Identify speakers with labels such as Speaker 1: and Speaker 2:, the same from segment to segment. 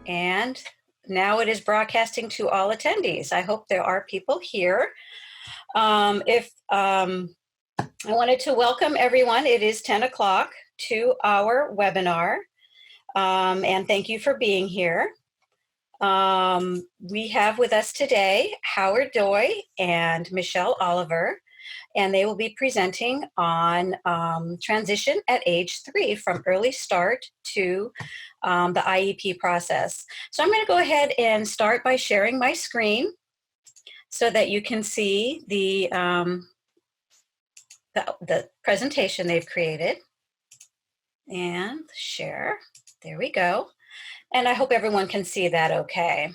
Speaker 1: And now it is broadcasting to all attendees. I hope there are people here. I wanted to welcome everyone. It is 10 o'clock to our webinar. And thank you for being here. We have with us today Howard Doy and Michelle Oliver, and they will be presenting on transition at age 3 from early start to the IEP process. So I'm going to go ahead and start by sharing my screen so that you can see the presentation they've created. And share. There we go. And I hope everyone can see that okay.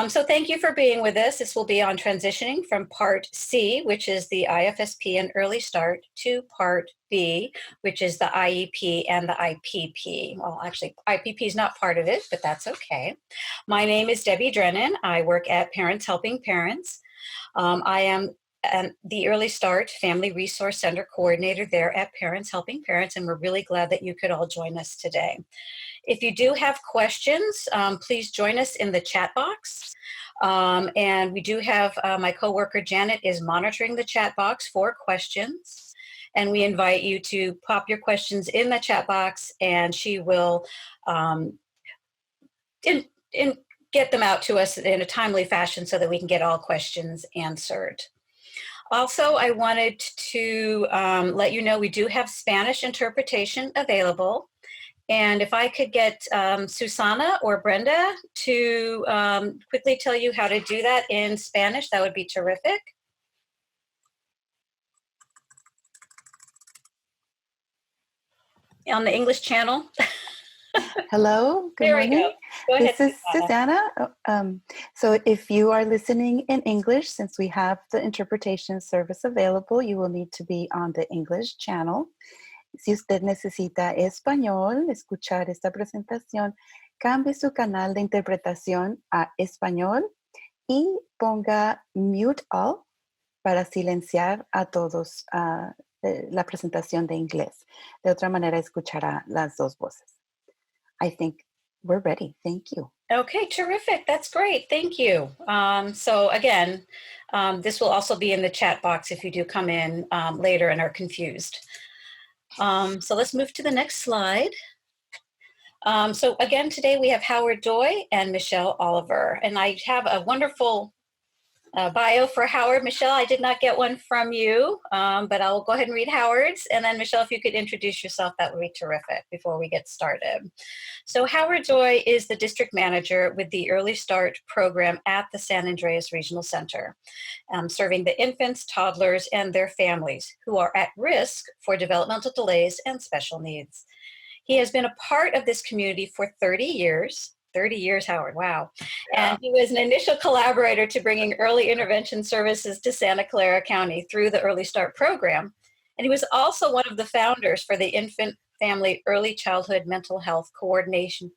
Speaker 1: So thank you for being with us. This will be on transitioning from Part C, which is the IFSP and early start, to Part B, which is the IEP and the IPP. Well, actually, IPP is not part of it, but that's okay. My name is Debbie Drennan. I work at Parents Helping Parents. I am the Early Start Family Resource Center coordinator there at Parents Helping Parents, and we're really glad that you could all join us today. If you do have questions, please join us in the chat box. And we do have my coworker Janet is monitoring the chat box for questions. And we invite you to pop your questions in the chat box, and she will get them out to us in a timely fashion so that we can get all questions answered. Also, I wanted to let you know we do have Spanish interpretation available. And if I could get Susana or Brenda to quickly tell you how to do that in Spanish, that would be terrific. On the English channel.
Speaker 2: Hello, good morning.
Speaker 1: There we go. Go ahead,
Speaker 2: this is Susanna. So if you are listening in English, since we have the interpretation service available, you will need to be on the English channel. Si usted necesita español, escuchar esta presentación, cambie su canal de interpretación a español y ponga mute all para silenciar a todos la presentación de inglés. De otra manera, escuchará las dos voces. I think we're ready. Thank you.
Speaker 1: Okay, terrific. That's great. Thank you. So again, this will also be in the chat box if you do come in later and are confused. So let's move to the next slide. So again, today we have Howard Doy and Michelle Oliver, and I have a wonderful bio for Howard. Michelle, I did not get one from you, but I'll go ahead and read Howard's. And then Michelle, if you could introduce yourself, that would be terrific before we get started. So Howard Doy is the district manager with the Early Start program at the San Andreas Regional Center, serving the infants, toddlers, and their families who are at risk for developmental delays and special needs. He has been a part of this community for 30 years. 30 years, Howard, wow.
Speaker 3: Yeah.
Speaker 1: And he was an initial collaborator to bringing early intervention services to Santa Clara County through the Early Start program. And he was also one of the founders for the Infant Family Early Childhood Mental Health Coordination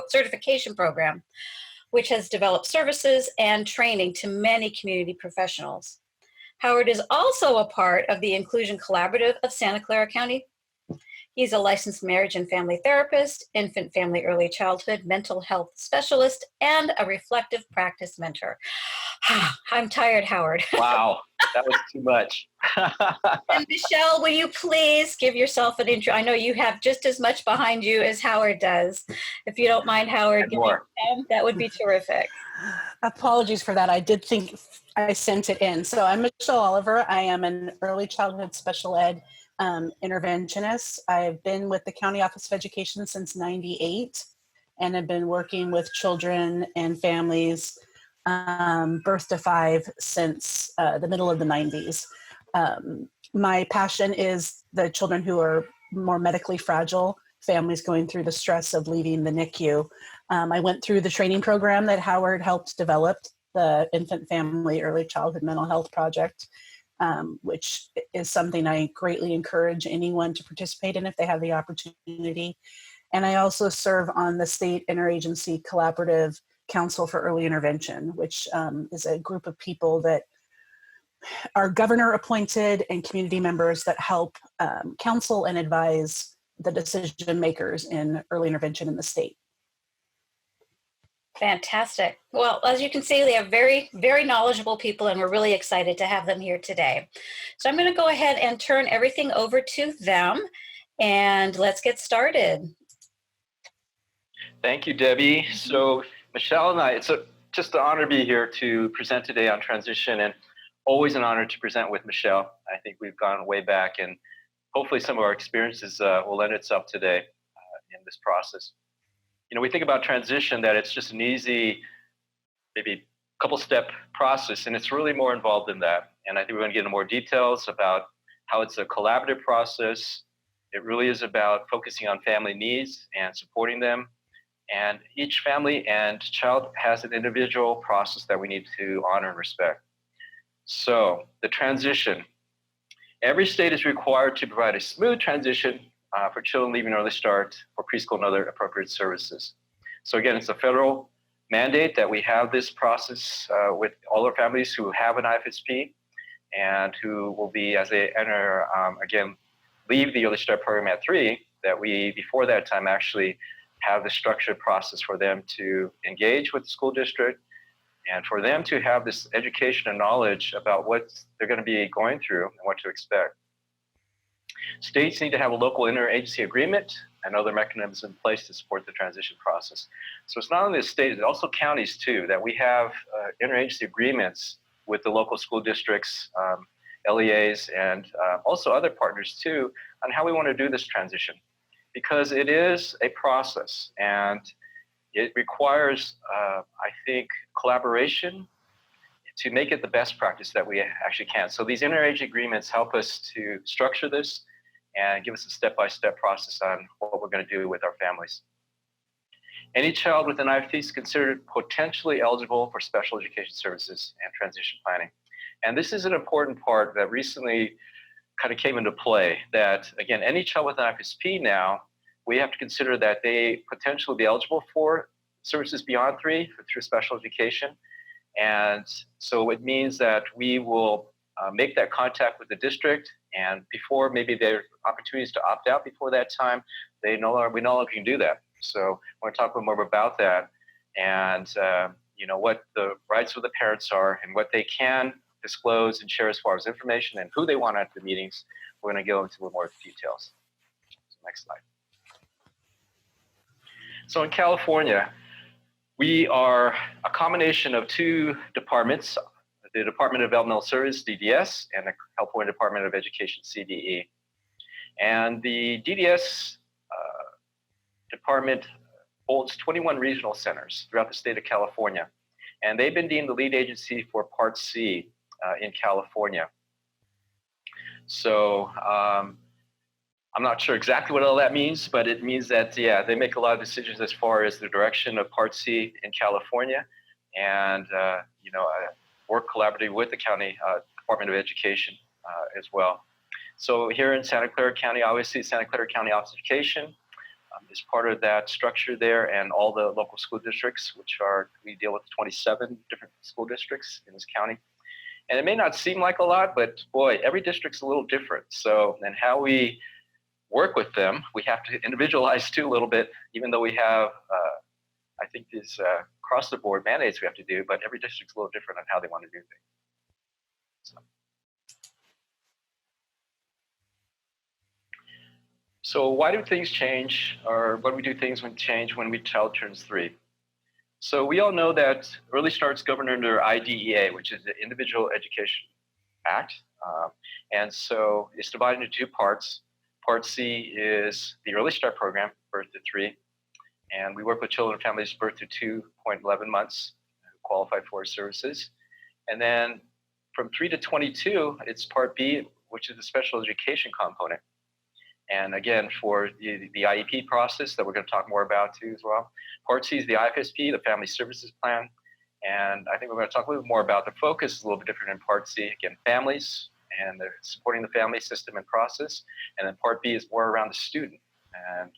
Speaker 1: Certification Program, which has developed services and training to many community professionals. Howard is also a part of the Inclusion Collaborative of Santa Clara County. He's a licensed marriage and family therapist, infant, family, early childhood, mental health specialist, and a reflective practice mentor. I'm tired, Howard.
Speaker 3: Wow, that was too much.
Speaker 1: And Michelle, will you please give yourself an intro? I know you have just as much behind you as Howard does. If you don't mind, Howard, that would be terrific.
Speaker 4: Apologies for that. I did think I sent it in. So I'm Michelle Oliver. I am an early childhood special ed interventionist. I've been with the County Office of Education since '98 and have been working with children and families birth to 5 since the middle of the 90s. My passion is the children who are more medically fragile, families going through the stress of leaving the NICU. I went through the training program that Howard helped develop, the Infant Family Early Childhood Mental Health Project, which is something I greatly encourage anyone to participate in if they have the opportunity. And I also serve on the State Interagency Collaborative Council for Early Intervention, which is a group of people that are governor appointed and community members that help counsel and advise the decision makers in early intervention in the state.
Speaker 1: Fantastic. Well, as you can see, they have very, very knowledgeable people, and we're really excited to have them here today. So I'm going to go ahead and turn everything over to them, and let's get started.
Speaker 3: Thank you, Debbie. So Michelle and I, it's just an honor to be here to present today on transition, and always an honor to present with Michelle. I think we've gone way back, and hopefully some of our experiences will lend itself today in this process. You know, we think about transition that it's just an easy, maybe couple step process, and it's really more involved than that. And I think we're going to get into more details about how it's a collaborative process. It really is about focusing on family needs and supporting them. And each family and child has an individual process that we need to honor and respect. So the transition. Every state is required to provide a smooth transition for children leaving early start for preschool and other appropriate services. So again, it's a federal mandate that we have this process with all our families who have an IFSP and who will be, as they enter, again, leave the early start program at 3, that we, before that time, actually have the structured process for them to engage with the school district and for them to have this education and knowledge about what they're going to be going through and what to expect. States need to have a local interagency agreement and other mechanisms in place to support the transition process. So it's not only the state, it's also counties too, that we have interagency agreements with the local school districts, LEAs, and also other partners too, on how we want to do this transition. Because it is a process and it requires, I think, collaboration to make it the best practice that we actually can. So these interagency agreements help us to structure this and give us a step-by-step process on what we're going to do with our families. Any child with an IFP is considered potentially eligible for special education services and transition planning. And this is an important part that recently kind of came into play, that, again, any child with an IFSP now, we have to consider that they potentially be eligible for services beyond 3 through special education. And so it means that we will make that contact with the district, and before maybe there are opportunities to opt out before that time, we no longer can do that. So I want to talk a little more about that and you know, what the rights of the parents are and what they can disclose and share as far as information and who they want at the meetings. We're going to go into a little more details. So next slide. So in California, we are a combination of 2 departments, the Department of Developmental Services, DDS, and the California Department of Education, CDE. And the DDS department holds 21 regional centers throughout the state of California. And they've been deemed the lead agency for Part C in California. So I'm not sure exactly what all that means, but it means that, yeah, they make a lot of decisions as far as the direction of Part C in California, and you know, work collaboratively with the county Department of Education as well. So here in Santa Clara County, obviously Santa Clara County Office of Education is part of that structure there, and all the local school districts, which are, we deal with 27 different school districts in this county. And it may not seem like a lot, but boy, every district's a little different. So, and how we work with them, we have to individualize too a little bit, even though we have, I think these across the board mandates we have to do, but every district's a little different on how they want to do things. So why do things change, or what do we do things when change when child turns 3? So we all know that early start's governed under IDEA, which is the Individual Education Act. And so it's divided into 2 parts. Part C is the early start program, birth to 3. And we work with children and families birth to 2.11 months who qualify for services. And then from 3 to 22, it's Part B, which is the special education component. And again, for the IEP process that we're going to talk more about too as well. Part C is the IFSP, the Family Services Plan. And I think we're going to talk a little bit more about the focus is a little bit different in Part C. Again, families and supporting the family system and process. And then Part B is more around the student and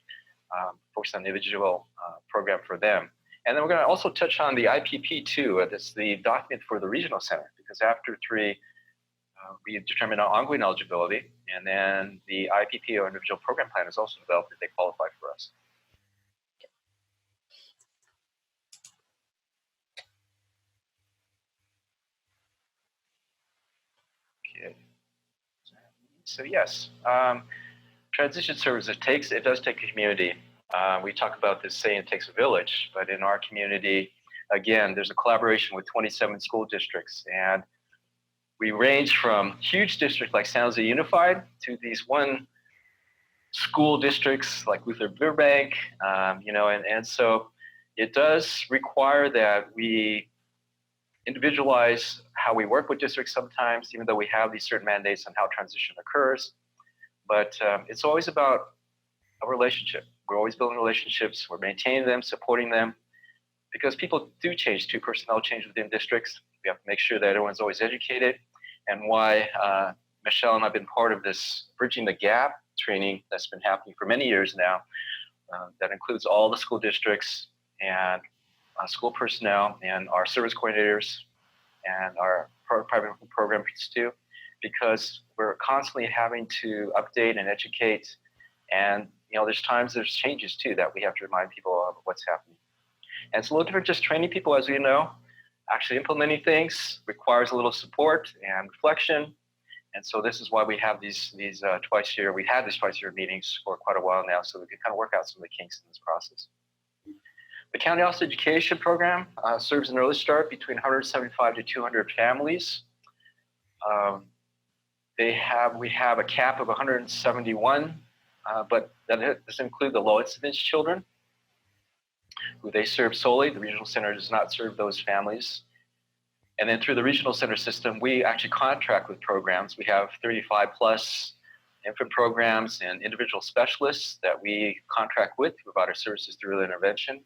Speaker 3: focus on the individual program for them. And then we're going to also touch on the IPP too. That's the document for the regional center, because after 3, we determine our ongoing eligibility, and then the IPP or individual program plan is also developed if they qualify for us. So yes, transition service, it does take a community. We talk about this saying it takes a village, but in our community, again, there's a collaboration with 27 school districts, and we range from huge districts like San Jose Unified to these one school districts like Luther Burbank, and so it does require that we individualize how we work with districts sometimes, even though we have these certain mandates on how transition occurs. But it's always about a relationship. We're always building relationships. We're maintaining them, supporting them, because people do change too. Personnel change within districts. We have to make sure that everyone's always educated. And why Michelle and I have been part of this Bridging the Gap training that's been happening for many years now. That includes all the school districts and school personnel and our service coordinators and our private programs too, because we're constantly having to update and educate. And there's changes too that we have to remind people of what's happening. And it's a little different just training people, as we know. Actually implementing things requires a little support and reflection. And so this is why we have these twice a year. We had these twice a year meetings for quite a while now, so we can kind of work out some of the kinks in this process. The County Office Education Program serves an early start between 175 to 200 families. We have a cap of 171, but that doesn't include the low incidence children, who they serve solely. The regional center does not serve those families. And then through the regional center system, we actually contract with programs. We have 35 plus infant programs and individual specialists that we contract with to provide our services through early intervention.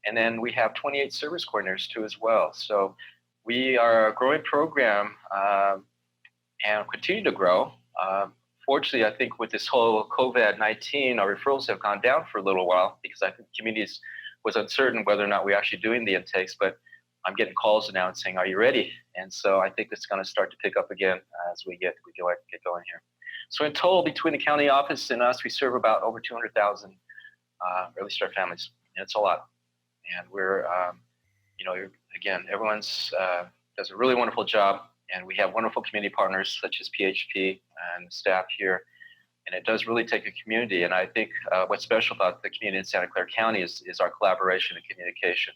Speaker 3: And then we have 28 service coordinators too as well. So we are a growing program and continue to grow. Fortunately, I think with this whole COVID-19, our referrals have gone down for a little while because I think communities was uncertain whether or not we're actually doing the intakes, but I'm getting calls now and saying, "Are you ready?" And so I think it's going to start to pick up again as we get going here. So in total, between the county office and us, we serve about over 200,000 early start families, and it's a lot. And we're, again, everyone's does a really wonderful job, and we have wonderful community partners such as PHP and staff here. And it does really take a community. And I think what's special about the community in Santa Clara County is our collaboration and communication.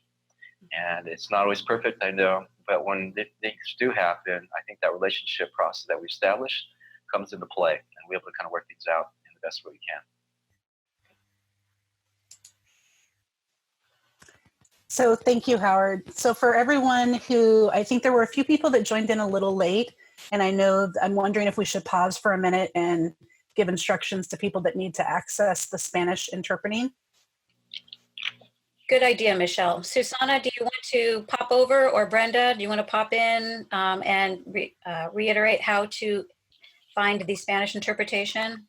Speaker 3: And it's not always perfect, I know, but when things do happen, I think that relationship process that we established comes into play, and we're able to kind of work things out in the best way we can.
Speaker 4: So thank you, Howard. So for everyone who, I think there were a few people that joined in a little late, and I'm wondering if we should pause for a minute and give instructions to people that need to access the Spanish interpreting.
Speaker 1: Good idea, Michelle. Susana, do you want to pop over, or Brenda, do you want to pop in and reiterate how to find the Spanish interpretation?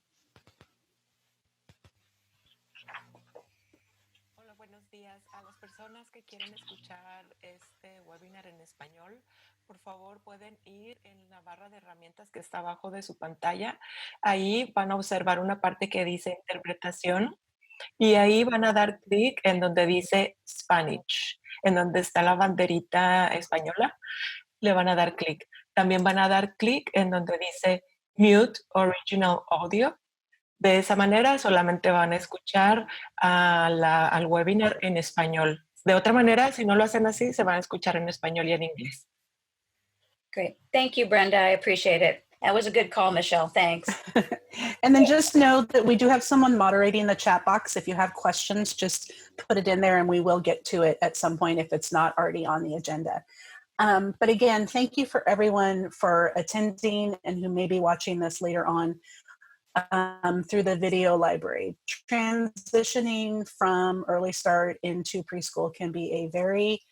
Speaker 5: Hola, buenos días. A las personas que quieren escuchar este webinar en español, por favor pueden ir en la barra de herramientas que está abajo de su pantalla. Ahí van a observar una parte que dice interpretación. Y ahí van a dar clic en donde dice Spanish, en donde está la banderita española, le van a dar clic. También van a dar clic en donde dice Mute Original Audio. De esa manera solamente van a escuchar al webinar en español. De otra manera, si no lo hacen así, se van a escuchar en español y en inglés.
Speaker 1: Great. Thank you, Brenda. I appreciate it. That was a good call, Michelle. Thanks.
Speaker 4: And then just know that we do have someone moderating the chat box. If you have questions, just put it in there and we will get to it at some point if it's not already on the agenda. But again, thank you for everyone for attending and who may be watching this later on through the video library. Transitioning from early start into preschool can be a very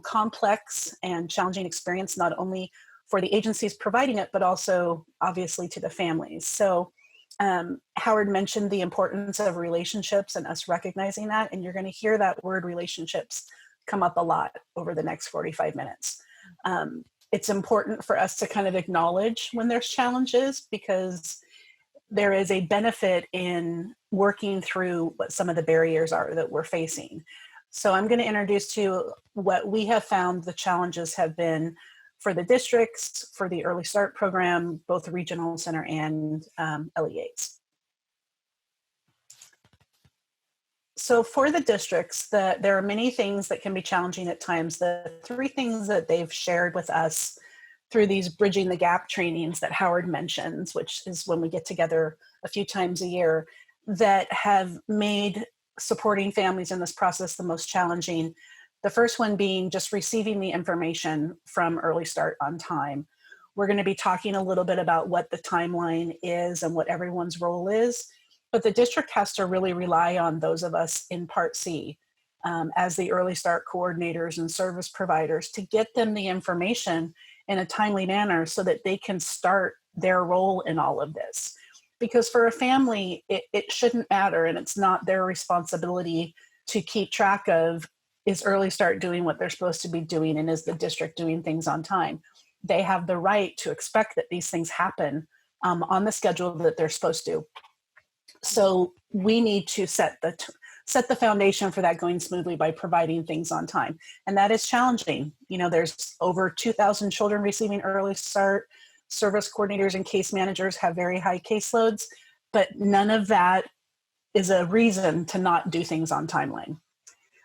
Speaker 4: complex and challenging experience, not only for the agencies providing it, but also obviously to the families. So Howard mentioned the importance of relationships and us recognizing that, and you're going to hear that word relationships come up a lot over the next 45 minutes. It's important for us to kind of acknowledge when there's challenges, because there is a benefit in working through what some of the barriers are that we're facing. So I'm going to introduce to you what we have found the challenges have been for the districts, for the Early Start program, both the Regional Center and LEAs. So for the districts, there are many things that can be challenging at times. The 3 things that they've shared with us through these Bridging the Gap trainings that Howard mentions, which is when we get together a few times a year, that have made supporting families in this process the most challenging. The first one being just receiving the information from Early Start on time. We're going to be talking a little bit about what the timeline is and what everyone's role is, but the district has to really rely on those of us in Part C as the Early Start coordinators and service providers to get them the information in a timely manner so that they can start their role in all of this. Because for a family, it shouldn't matter, and it's not their responsibility to keep track of, is Early Start doing what they're supposed to be doing, and is the district doing things on time? They have the right to expect that these things happen on the schedule that they're supposed to. So we need to set the foundation for that going smoothly by providing things on time. And that is challenging. You know, there's over 2,000 children receiving Early Start. Service coordinators and case managers have very high caseloads, but none of that is a reason to not do things on timeline.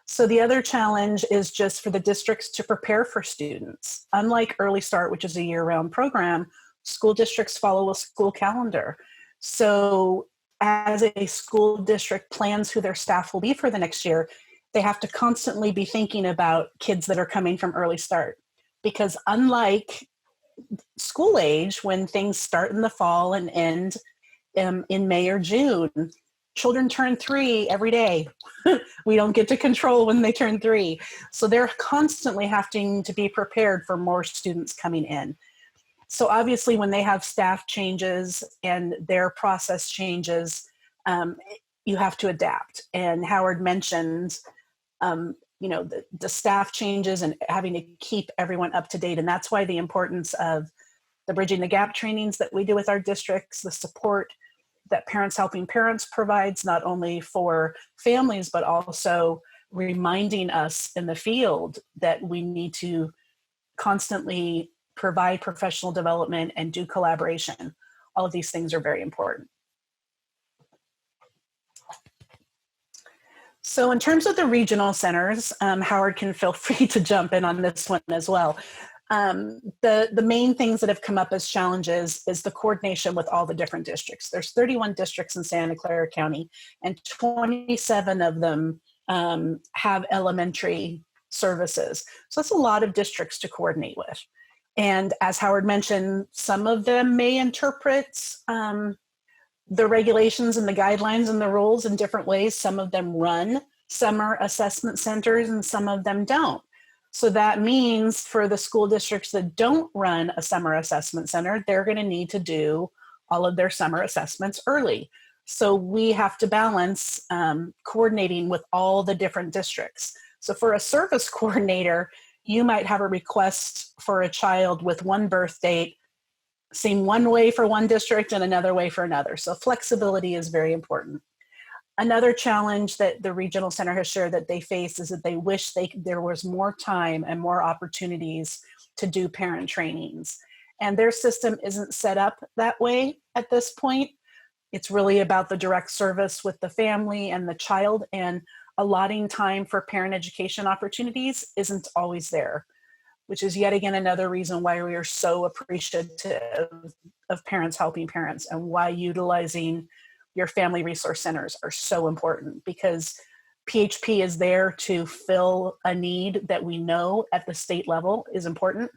Speaker 4: So the other challenge is just for the districts to prepare for students. Unlike Early Start, which is a year-round program, school districts follow a school calendar. So as a school district plans who their staff will be for the next year, they have to constantly be thinking about kids that are coming from Early Start. Because unlike school age, when things start in the fall and end in May or June, children turn 3 every day. We don't get to control when they turn 3. So they're constantly having to be prepared for more students coming in. So obviously when they have staff changes and their process changes, you have to adapt. And Howard mentioned, you know, the staff changes and having to keep everyone up to date. And that's why the importance of the Bridging the Gap trainings that we do with our districts, the support that Parents Helping Parents provides, not only for families, but also reminding us in the field that we need to constantly provide professional development and do collaboration. All of these things are very important. So in terms of the regional centers, Howard can feel free to jump in on this one as well. The main things that have come up as challenges is the coordination with all the different districts. There's 31 districts in Santa Clara County, and 27 of them have elementary services. So that's a lot of districts to coordinate with. And as Howard mentioned, some of them may interpret the regulations and the guidelines and the rules in different ways. Some of them run summer assessment centers and some of them don't. So that means for the school districts that don't run a summer assessment center, they're going to need to do all of their summer assessments early. So we have to balance coordinating with all the different districts. So for a service coordinator, you might have a request for a child with one birth date seem one way for one district and another way for another. So flexibility is very important. Another challenge that the regional center has shared that they face is that they wish there was more time and more opportunities to do parent trainings. And their system isn't set up that way at this point. It's really about the direct service with the family and the child, and allotting time for parent education opportunities isn't always there, which is yet again another reason why we are so appreciative of Parents Helping Parents and why utilizing your family resource centers are so important, because PHP is there to fill a need that we know at the state level is important.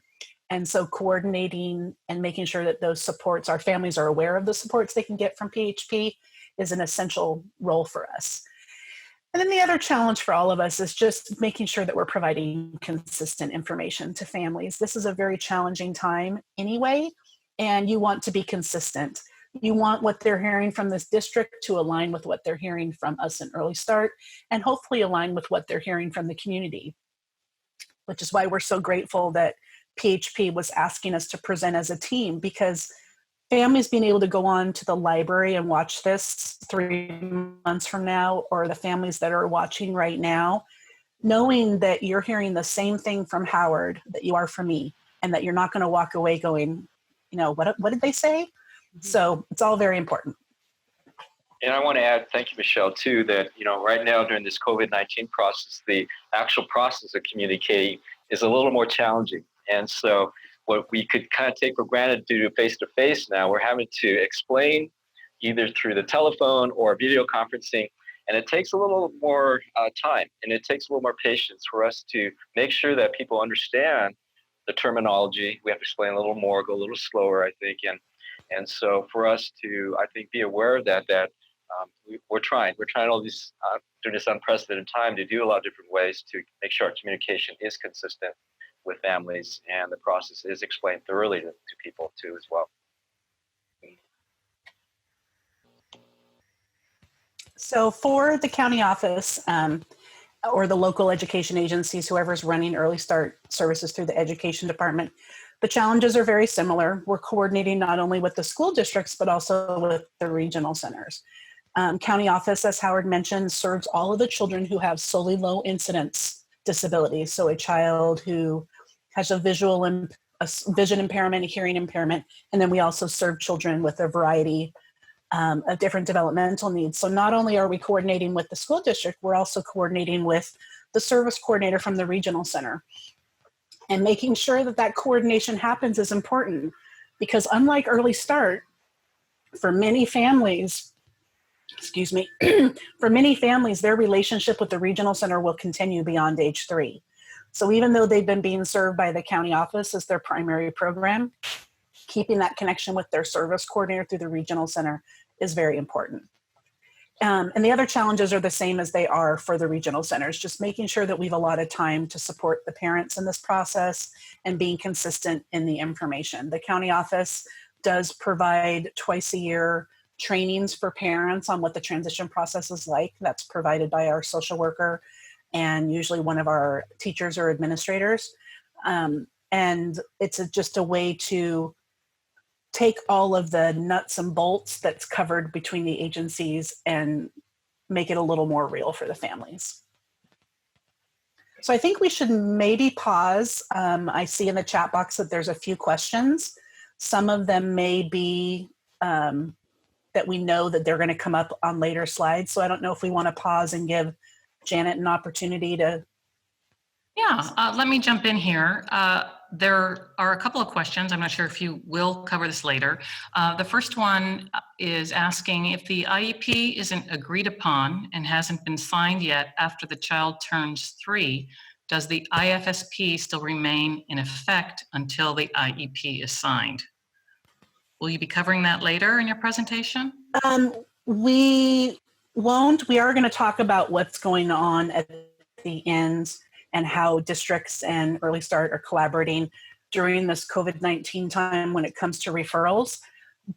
Speaker 4: And so coordinating and making sure that those supports, our families are aware of the supports they can get from PHP, is an essential role for us. And then the other challenge for all of us is just making sure that we're providing consistent information to families. This is a very challenging time anyway, and you want to be consistent. You want what they're hearing from this district to align with what they're hearing from us in Early Start, and hopefully align with what they're hearing from the community, which is why we're so grateful that PHP was asking us to present as a team, because families being able to go on to the library and watch this 3 months from now, or the families that are watching right now, knowing that you're hearing the same thing from Howard that you are from me, and that you're not going to walk away going, what did they say? So it's all very important.
Speaker 3: And I want to add, thank you, Michelle, too, that, right now during this COVID-19 process, the actual process of communicating is a little more challenging. And so what we could kind of take for granted due to face-to-face now, we're having to explain either through the telephone or video conferencing. And it takes a little more time, and it takes a little more patience for us to make sure that people understand the terminology. We have to explain a little more, go a little slower, I think. And so for us to, I think, be aware of that we're trying all these during this unprecedented time to do a lot of different ways to make sure our communication is consistent with families, and the process is explained thoroughly to people too as well.
Speaker 4: So for the county office or the local education agencies, whoever's running early start services through the education department, the challenges are very similar. We're coordinating not only with the school districts, but also with the regional centers. County office, as Howard mentioned, serves all of the children who have solely low incidence disabilities. So a child who has a vision impairment, a hearing impairment, and then we also serve children with a variety of different developmental needs. So not only are we coordinating with the school district, we're also coordinating with the service coordinator from the regional center. And making sure that coordination happens is important, because unlike early start, for many families, their relationship with the regional center will continue beyond age 3. So even though they've been being served by the county office as their primary program, keeping that connection with their service coordinator through the regional center is very important. And the other challenges are the same as they are for the regional centers, just making sure that we've allotted time to support the parents in this process and being consistent in the information. The county office does provide twice a year trainings for parents on what the transition process is like. That's provided by our social worker and usually one of our teachers or administrators. And it's just a way to take all of the nuts and bolts that's covered between the agencies and make it a little more real for the families. So I think we should maybe pause. I see in the chat box that there's a few questions. Some of them may be that we know that they're going to come up on later slides. So I don't know if we want to pause and give Janet an opportunity to.
Speaker 6: Yeah, let me jump in here. There are a couple of questions. I'm not sure if you will cover this later. The first one is asking if the IEP isn't agreed upon and hasn't been signed yet after the child turns 3, does the IFSP still remain in effect until the IEP is signed? Will you be covering that later in your presentation?
Speaker 4: We won't. We are going to talk about what's going on at the end and how districts and Early Start are collaborating during this COVID-19 time when it comes to referrals.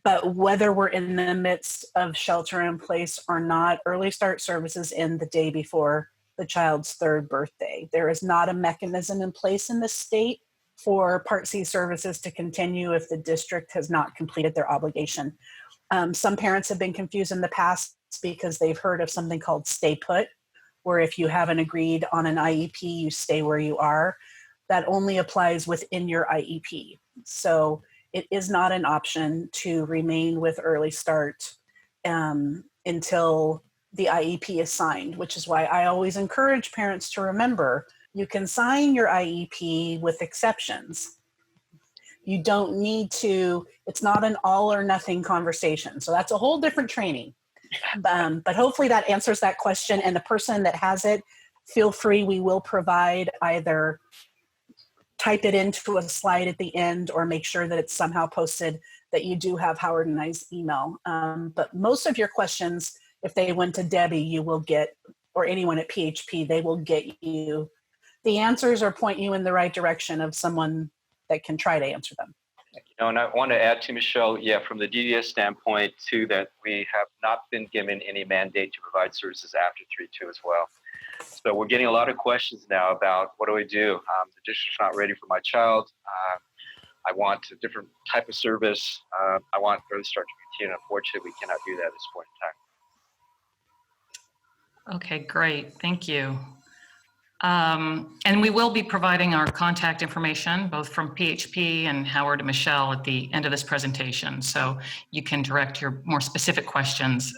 Speaker 4: But whether we're in the midst of shelter in place or not, Early Start services end the day before the child's 3rd birthday. There is not a mechanism in place in this state for Part C services to continue if the district has not completed their obligation. Some parents have been confused in the past because they've heard of something called stay put, where if you haven't agreed on an IEP, you stay where you are. That only applies within your IEP. So it is not an option to remain with Early Start until the IEP is signed, which is why I always encourage parents to remember you can sign your IEP with exceptions. You don't need to, it's not an all or nothing conversation. So that's a whole different training. But hopefully that answers that question. And the person that has it, feel free, we will provide either type it into a slide at the end or make sure that it's somehow posted that you do have Howard and I's email. But most of your questions, if they went to Debbie, you will get, or anyone at PHP, they will get you the answers or point you in the right direction of someone that can try to answer them.
Speaker 3: And I want to add to Michelle, from the DDS standpoint too, that we have not been given any mandate to provide services after 3-2 as well. So we're getting a lot of questions now about what do we do? The district's not ready for my child. I want a different type of service. I want Early Start to continue. Unfortunately, we cannot do that at this point in time.
Speaker 6: Okay, great. Thank you. And we will be providing our contact information, both from PHP and Howard and Michelle at the end of this presentation. So you can direct your more specific questions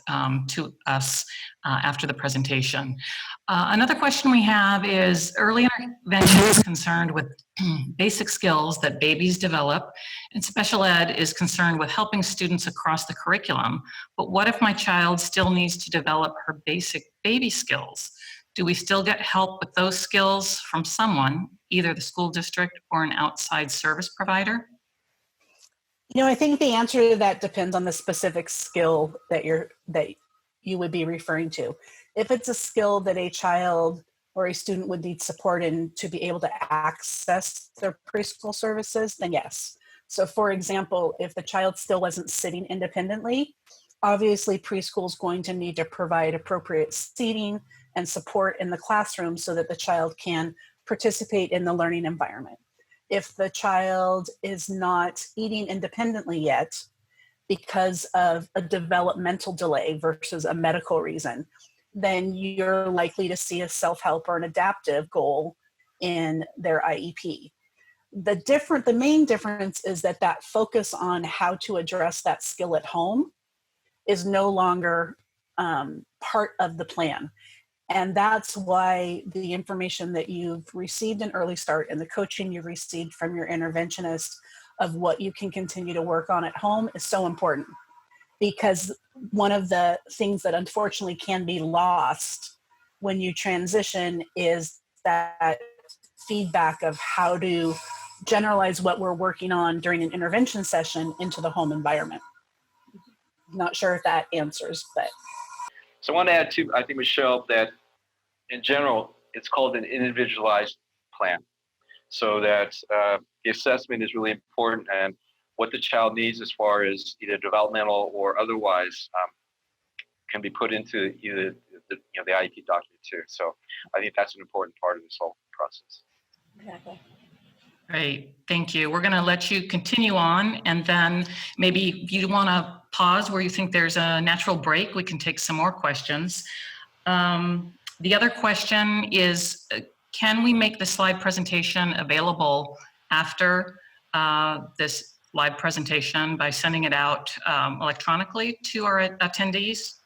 Speaker 6: to us after the presentation. Another question we have is early intervention is concerned with basic skills that babies develop, and special ed is concerned with helping students across the curriculum. But what if my child still needs to develop her basic baby skills? Do we still get help with those skills from someone, either the school district or an outside service provider?
Speaker 4: You know, I think the answer to that depends on the specific skill that you would be referring to. If it's a skill that a child or a student would need support in to be able to access their preschool services, then yes. So for example, if the child still wasn't sitting independently, obviously preschool is going to need to provide appropriate seating and support in the classroom so that the child can participate in the learning environment. If the child is not eating independently yet because of a developmental delay versus a medical reason, then you're likely to see a self-help or an adaptive goal in their IEP. The main difference is that focus on how to address that skill at home is no longer part of the plan. And that's why the information that you've received in Early Start and the coaching you've received from your interventionist of what you can continue to work on at home is so important. Because one of the things that unfortunately can be lost when you transition is that feedback of how to generalize what we're working on during an intervention session into the home environment. Not sure if that answers, but.
Speaker 3: So I want to add too, I think, Michelle, that in general, it's called an individualized plan. So that the assessment is really important, and what the child needs as far as either developmental or otherwise can be put into either the IEP document too. So I think that's an important part of this whole process.
Speaker 4: Exactly.
Speaker 6: Great, thank you. We're going to let you continue on, and then maybe if you want to pause where you think there's a natural break, we can take some more questions. The other question is, can we make the slide presentation available after this live presentation by sending it out electronically to our attendees?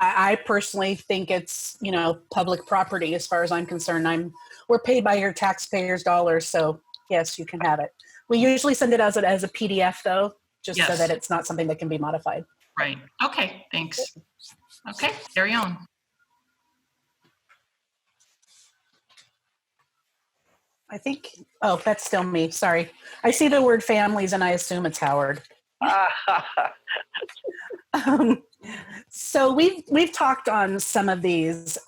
Speaker 4: I personally think it's, public property as far as I'm concerned. We're paid by your taxpayers' dollars, so yes, you can have it. We usually send it as a PDF though, just so that it's not something that can be modified.
Speaker 6: Right, okay, thanks. Okay, carry on.
Speaker 4: I think, that's still me, sorry. I see the word families and I assume it's Howard. So we've talked on some of these.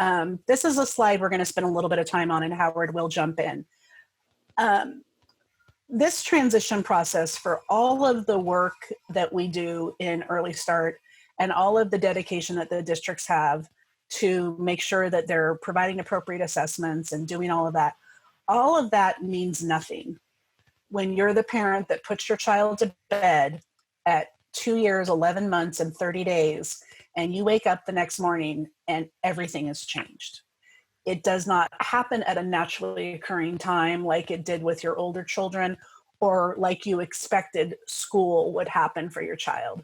Speaker 4: This is a slide we're going to spend a little bit of time on, and Howard will jump in. This transition process, for all of the work that we do in Early Start and all of the dedication that the districts have to make sure that they're providing appropriate assessments and doing all of that means nothing when you're the parent that puts your child to bed at 2 years, 11 months, and 30 days, and you wake up the next morning and everything has changed. It does not happen at a naturally occurring time like it did with your older children or like you expected school would happen for your child.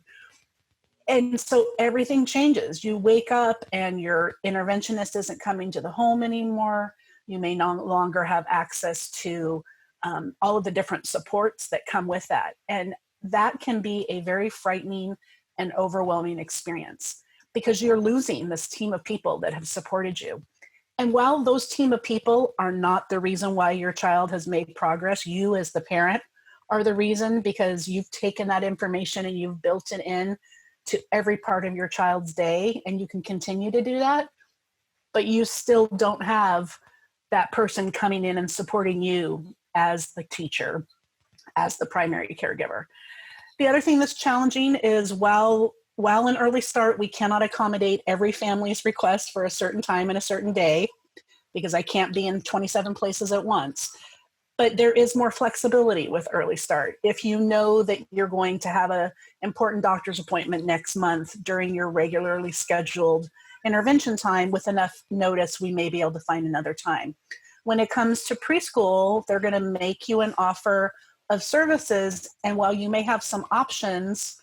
Speaker 4: And so everything changes. You wake up and your interventionist isn't coming to the home anymore. You may no longer have access to all of the different supports that come with that. And that can be a very frightening and overwhelming experience because you're losing this team of people that have supported you. And while those team of people are not the reason why your child has made progress, you as the parent are the reason, because you've taken that information and you've built it in to every part of your child's day, and you can continue to do that, but you still don't have that person coming in and supporting you as the teacher, as the primary caregiver. The other thing that's challenging is while in Early Start, we cannot accommodate every family's request for a certain time and a certain day, because I can't be in 27 places at once. But there is more flexibility with Early Start. If you know that you're going to have an important doctor's appointment next month during your regularly scheduled intervention time, with enough notice, we may be able to find another time. When it comes to preschool, they're going to make you an offer of services. And while you may have some options,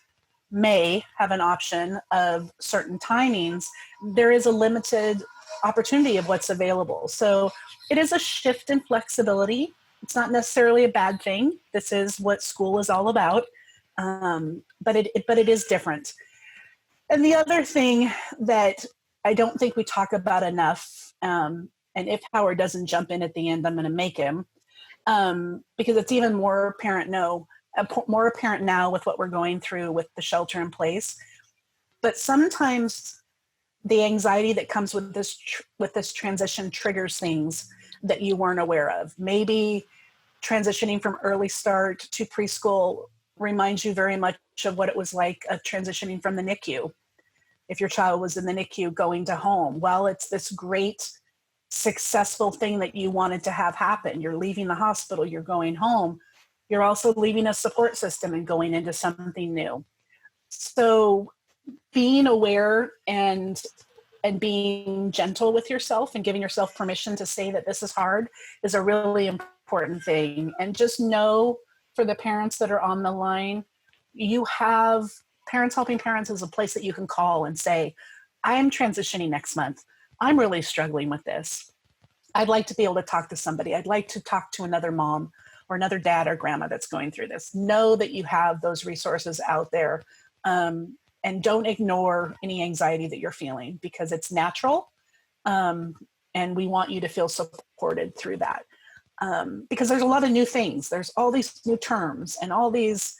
Speaker 4: may have an option of certain timings, there is a limited opportunity of what's available. So it is a shift in flexibility. It's not necessarily a bad thing. This is what school is all about. But it is different. And the other thing that I don't think we talk about enough, and if Howard doesn't jump in at the end, I'm going to make him, because it's even more apparent now with what we're going through with the shelter in place. But sometimes the anxiety that comes with this transition triggers things that you weren't aware of. Maybe transitioning from early start to preschool reminds you very much of what it was like transitioning from the NICU. If your child was in the NICU going to home, well, it's this great successful thing that you wanted to have happen. You're leaving the hospital, you're going home. You're also leaving a support system and going into something new. So being aware and being gentle with yourself and giving yourself permission to say that this is hard is a really important thing. And just know, for the parents that are on the line, you have Parents Helping Parents is a place that you can call and say, I am transitioning next month. I'm really struggling with this. I'd like to be able to talk to somebody. I'd like to talk to another mom or another dad or grandma that's going through this. Know that you have those resources out there, and don't ignore any anxiety that you're feeling, because it's natural, and we want you to feel supported through that, because there's a lot of new things. There's all these new terms and all these,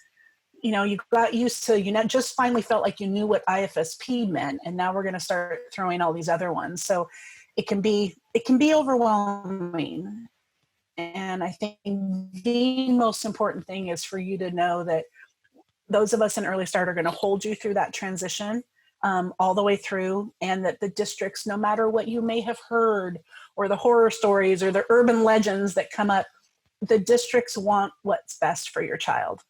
Speaker 4: you got used to, just finally felt like you knew what IFSP meant, and now we're going to start throwing all these other ones. So it can be overwhelming. And I think the most important thing is for you to know that those of us in Early Start are going to hold you through that transition, all the way through, and that the districts, no matter what you may have heard or the horror stories or the urban legends that come up, the districts want what's best for your child.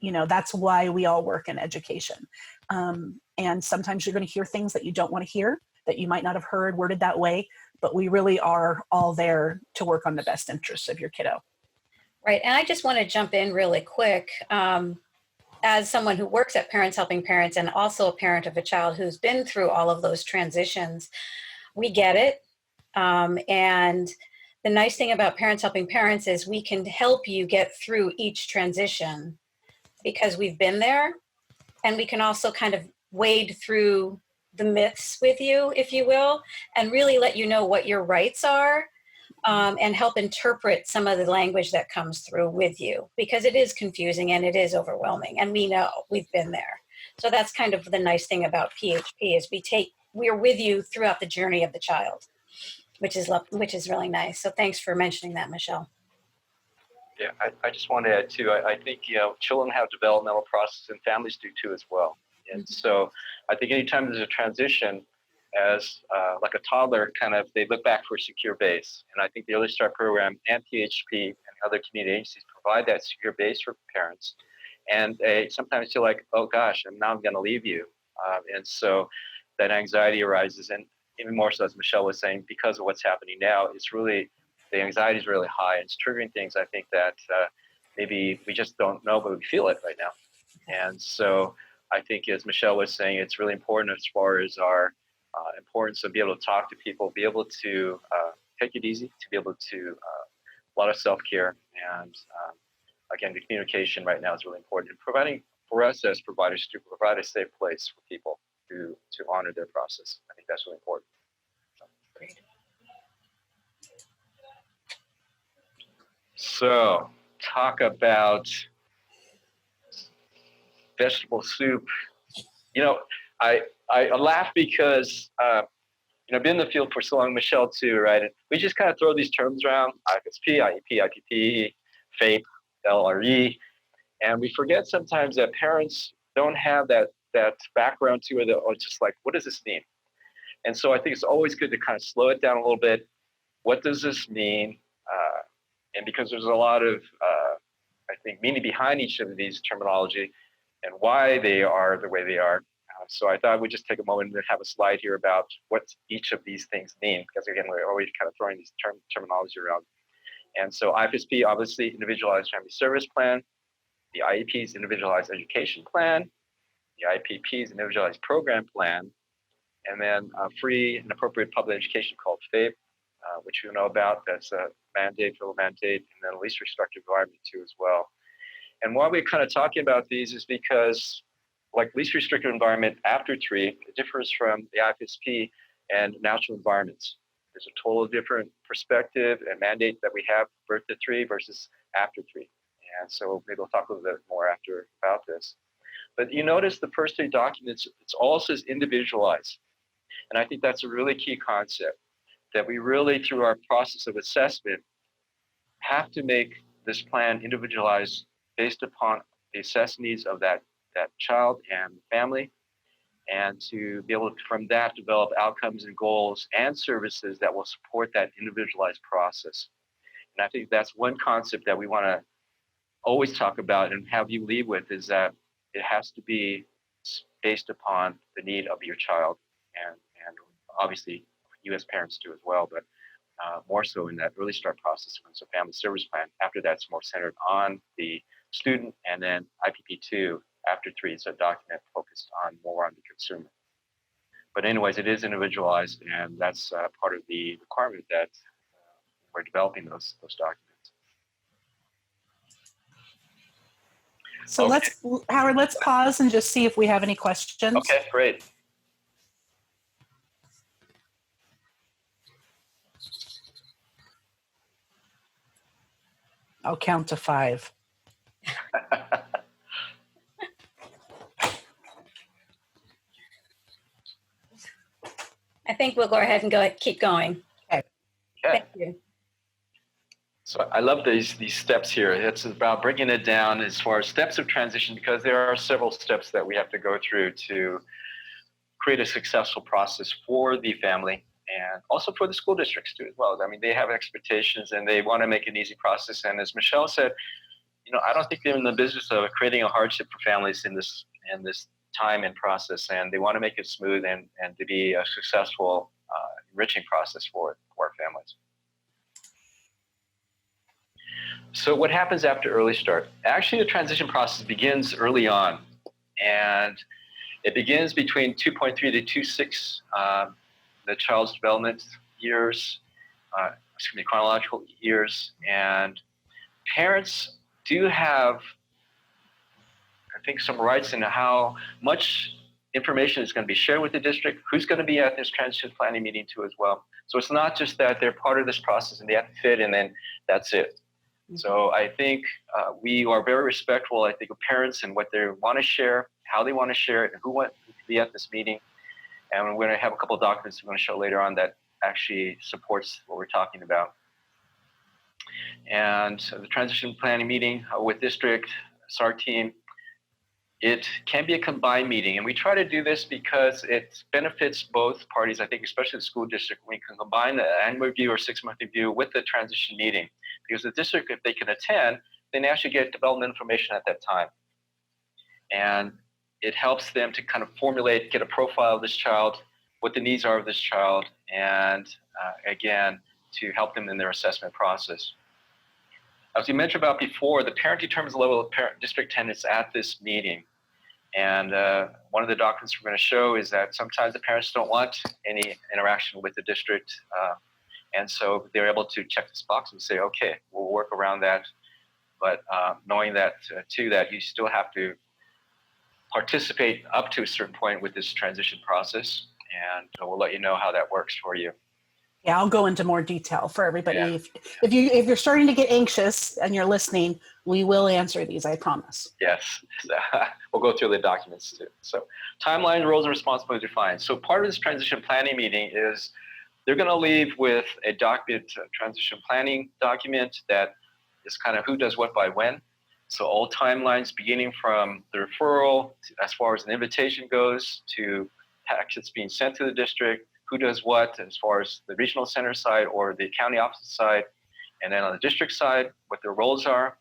Speaker 4: That's why we all work in education. And sometimes you're going to hear things that you don't want to hear, that you might not have heard worded that way, but we really are all there to work on the best interests of your kiddo.
Speaker 1: Right. And I just want to jump in really quick. As someone who works at Parents Helping Parents and also a parent of a child who's been through all of those transitions, we get it. And the nice thing about Parents Helping Parents is we can help you get through each transition because we've been there, and we can also kind of wade through the myths with you, if you will, and really let you know what your rights are, and help interpret some of the language that comes through with you, because it is confusing and it is overwhelming, and we know, we've been there. So that's kind of the nice thing about PHP is we're with you throughout the journey of the child, which is really nice. So thanks for mentioning that, Michelle.
Speaker 3: Yeah, I just want to add too, I think, children have developmental processes and families do too as well. And so I think anytime there's a transition, as like a toddler, they look back for a secure base. And I think the Early Start program and PHP and other community agencies provide that secure base for parents. And they sometimes feel like, oh gosh, now I'm going to leave you. And so that anxiety arises. And even more so, as Michelle was saying, because of what's happening now, the anxiety is really high. And it's triggering things, I think, that maybe we just don't know, but we feel it right now. And so I think, as Michelle was saying, it's really important as far as our importance of be able to talk to people, be able to take it easy, to be able to a lot of self-care. And again, the communication right now is really important. And providing for us as providers to provide a safe place for people to honor their process. I think that's really important.
Speaker 1: Great.
Speaker 3: So talk about vegetable soup. I laugh because, I've been in the field for so long, Michelle too, right? And we just kind of throw these terms around, IFSP, IEP, IPP, FAPE, LRE, and we forget sometimes that parents don't have that background to it, or just like, what does this mean? And so I think it's always good to kind of slow it down a little bit. What does this mean? And because there's a lot of, I think, meaning behind each of these terminology and why they are the way they are, So I thought we'd just take a moment and have a slide here about what each of these things mean, because again, we're always kind of throwing these terminology around. And so IFSP, obviously, Individualized Family Service Plan. The IEP is Individualized Education Plan. The IPP is Individualized Program Plan. And then free and appropriate public education called FAPE, which you know about. That's a mandate, federal mandate, and then least restrictive environment too as well. And why we're kind of talking about these is because, like least restrictive environment after 3, it differs from the IFSP and natural environments. There's a total different perspective and mandate that we have birth to 3 versus after 3. And so maybe we'll talk a little bit more after about this. But you notice the first 3 documents, it all says individualized. And I think that's a really key concept, that we really, through our process of assessment, have to make this plan individualized based upon the assessed needs of that child and family, and to be able to, from that, develop outcomes and goals and services that will support that individualized process. And I think that's one concept that we want to always talk about and have you leave with, is that it has to be based upon the need of your child, and obviously you as parents do as well, but more so in that early start process. So family service plan, after that's more centered on the student, and then IPP2 after 3 is a document focused on more on the consumer. But anyways, it is individualized, and that's part of the requirement that we're developing those documents.
Speaker 4: So
Speaker 3: Okay.
Speaker 4: Howard, let's pause and just see if we have any questions.
Speaker 3: Okay, great.
Speaker 4: I'll count to 5.
Speaker 1: I think we'll go ahead and keep going.
Speaker 4: Okay.
Speaker 1: Thank you.
Speaker 3: So I love these steps here. It's about bringing it down as far as steps of transition, because there are several steps that we have to go through to create a successful process for the family, and also for the school districts too as well. I mean, they have expectations and they want to make an easy process. And as Michelle said, I don't think they're in the business of creating a hardship for families in this time and process, and they want to make it smooth and to be a successful, enriching process for our families. So what happens after early start? Actually, the transition process begins early on, and it begins between 2.3 to 2.6, the child's development years, chronological years, and parents do have, I think, some rights in how much information is going to be shared with the district, who's going to be at this transition planning meeting too as well. So it's not just that they're part of this process and they have to fit and then that's it. So I think we are very respectful, I think, of parents and what they want to share, how they want to share it, and who wants to be at this meeting. And we're going to have a couple of documents we're going to show later on that actually supports what we're talking about. And the transition planning meeting with district, SAR team, it can be a combined meeting. And we try to do this because it benefits both parties, I think, especially the school district. We can combine the annual review or 6-month review with the transition meeting. Because the district, if they can attend, then they actually get development information at that time. And it helps them to kind of formulate, get a profile of this child, what the needs are of this child, and again, to help them in their assessment process. As we mentioned about before, the parent determines the level of district attendance at this meeting. And one of the documents we're going to show is that sometimes the parents don't want any interaction with the district. And so they're able to check this box and say, okay, we'll work around that. But knowing that, too, that you still have to participate up to a certain point with this transition process. And we'll let you know how that works for you.
Speaker 4: Yeah, I'll go into more detail for everybody.
Speaker 3: Yeah.
Speaker 4: If you're starting to get anxious and you're listening, we will answer these, I promise.
Speaker 3: Yes, we'll go through the documents too. So timeline, roles, and responsibilities defined. So part of this transition planning meeting is they're going to leave with a document, a transition planning document that is kind of who does what by when. So all timelines beginning from the referral, as far as an invitation goes, to packets being sent to the district, who does what as far as the regional center side or the county office side, and then on the district side, what their roles are.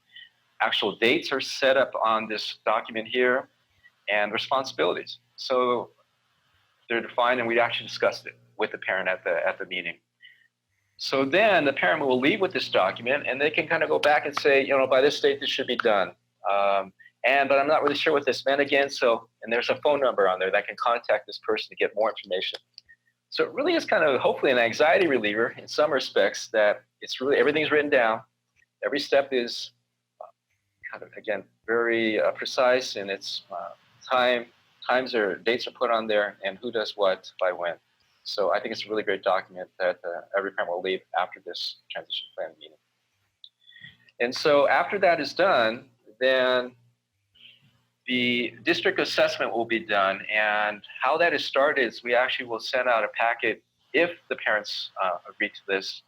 Speaker 3: Actual dates are set up on this document here. and responsibilities. So they're defined, and we actually discussed it with the parent at the meeting. So then the parent will leave with this document, and they can kind of go back and say, you know, by this date this should be done. But I'm not really sure what this meant again. So, and there's a phone number on there that can contact this person to get more information. So it really is kind of hopefully an anxiety reliever in some respects, that it's really everything's written down. Every step is kind of, again, very precise, and it's dates are put on there, and who does what by when. So I think it's a really great document that every parent will leave after this transition plan meeting. And so after that is done, then the district assessment will be done. And how that is started is we actually will send out a packet, if the parents agree to this,